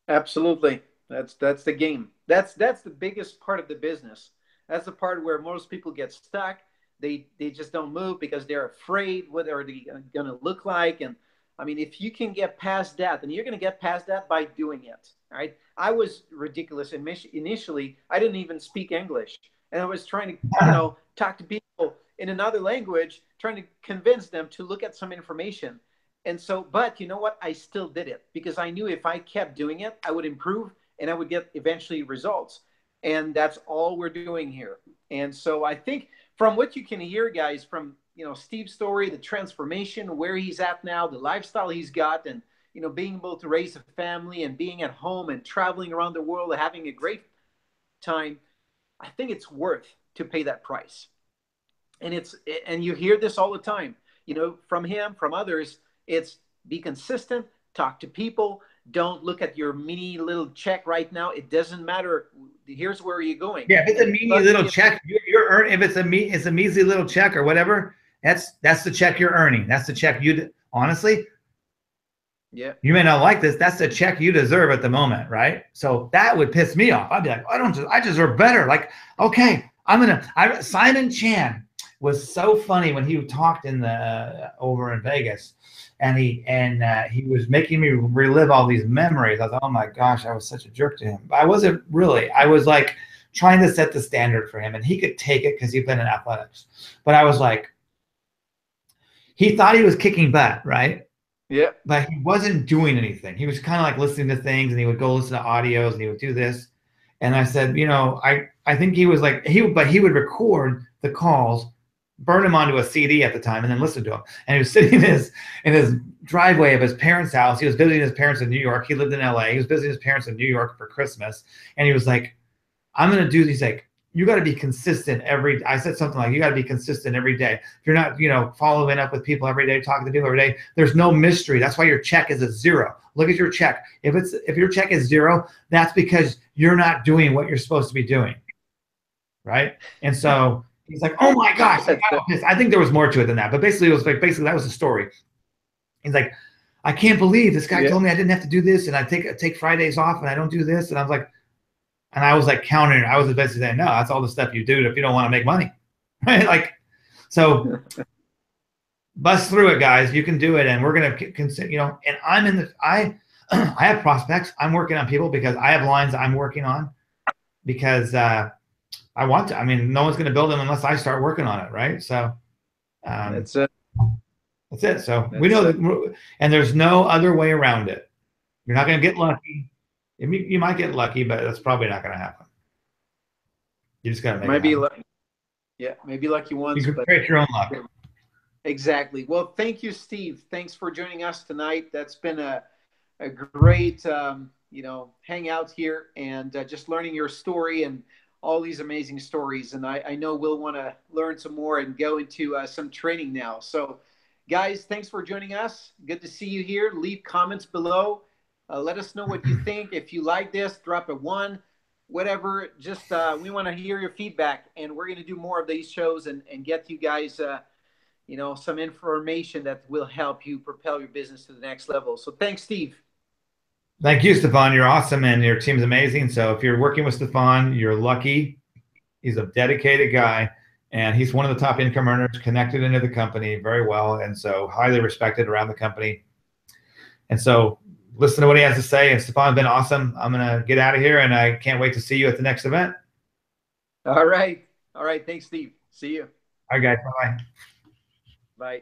Absolutely. That's the game. That's the biggest part of the business. That's the part where most people get stuck. They just don't move because they're afraid what are they going to look like. And I mean, if you can get past that, and you're going to get past that by doing it, right? I was ridiculous initially. I didn't even speak English, and I was trying to, talk to people in another language, trying to convince them to look at some information. And so, but you know what? I still did it because I knew if I kept doing it, I would improve and I would get eventually results. And that's all we're doing here. And so I think from what you can hear, guys, from Steve's story, the transformation, where he's at now, the lifestyle he's got, and being able to raise a family and being at home and traveling around the world, having a great time, I think it's worth to pay that price. And you hear this all the time, from him, from others. It's be consistent, talk to people. Don't look at your mini little check right now. It doesn't matter. Here's where you're going. Yeah, if it's a mini little check, you're earning. If it's a measly little check or whatever, that's the check you're earning. That's the check honestly. Yeah. You may not like this. That's the check you deserve at the moment, right? So that would piss me off. I'd be like, I deserve better. Like, okay, Simon Chan was so funny when he talked over in Vegas. And he was making me relive all these memories. I was like, oh my gosh, I was such a jerk to him. But I wasn't really. I was like trying to set the standard for him, and he could take it because he'd been in athletics. But I was like, he thought he was kicking butt, right? Yeah. But he wasn't doing anything. He was kind of like listening to things, and he would go listen to audios, and he would do this. And I said, I think he was like he would record the calls, burn him onto a CD at the time, and then listen to him. And he was sitting in his driveway of his parents' house. He was visiting his parents in New York. He lived in LA. He was visiting his parents in New York for Christmas. And he was like, I'm going to do these. Like, you got to be consistent I said something like, you got to be consistent every day. If you're not, following up with people every day, talking to people every day, there's no mystery. That's why your check is a 0. Look at your check. If your check is 0, that's because you're not doing what you're supposed to be doing. Right. And so he's like, oh my gosh, I think there was more to it than that. But basically, that was the story. He's like, I can't believe this guy told me I didn't have to do this, and I take Fridays off, and I don't do this. And I was like countering. I was basically saying, no, that's all the stuff you do if you don't want to make money, right? Like, so bust through it, guys. You can do it, and we're gonna consider. And I have prospects. I'm working on people because I have lines I'm working on because I want to. I mean, no one's going to build them unless I start working on it, right? So that's it. That's it. So we know that, and there's no other way around it. You're not going to get lucky. You might get lucky, but that's probably not going to happen. You just got to make it happen. Lucky. Yeah, maybe lucky once. You can create your own luck. Exactly. Well, thank you, Steve. Thanks for joining us tonight. That's been a great, hangout here, and just learning your story and all these amazing stories. And I know we'll want to learn some more and go into some training now. So guys, thanks for joining us. Good to see you here. Leave comments below. Let us know what you think. If you like this, drop a 1, whatever. Just we want to hear your feedback, and we're going to do more of these shows and get you guys, some information that will help you propel your business to the next level. So thanks, Steve. Thank you, Stefan. You're awesome, and your team's amazing. So if you're working with Stefan, you're lucky. He's a dedicated guy, and he's one of the top income earners, connected into the company very well, and so highly respected around the company. And so listen to what he has to say. And Stefan's been awesome. I'm going to get out of here, and I can't wait to see you at the next event. All right. All right. Thanks, Steve. See you. All right, guys. Bye-bye. Bye.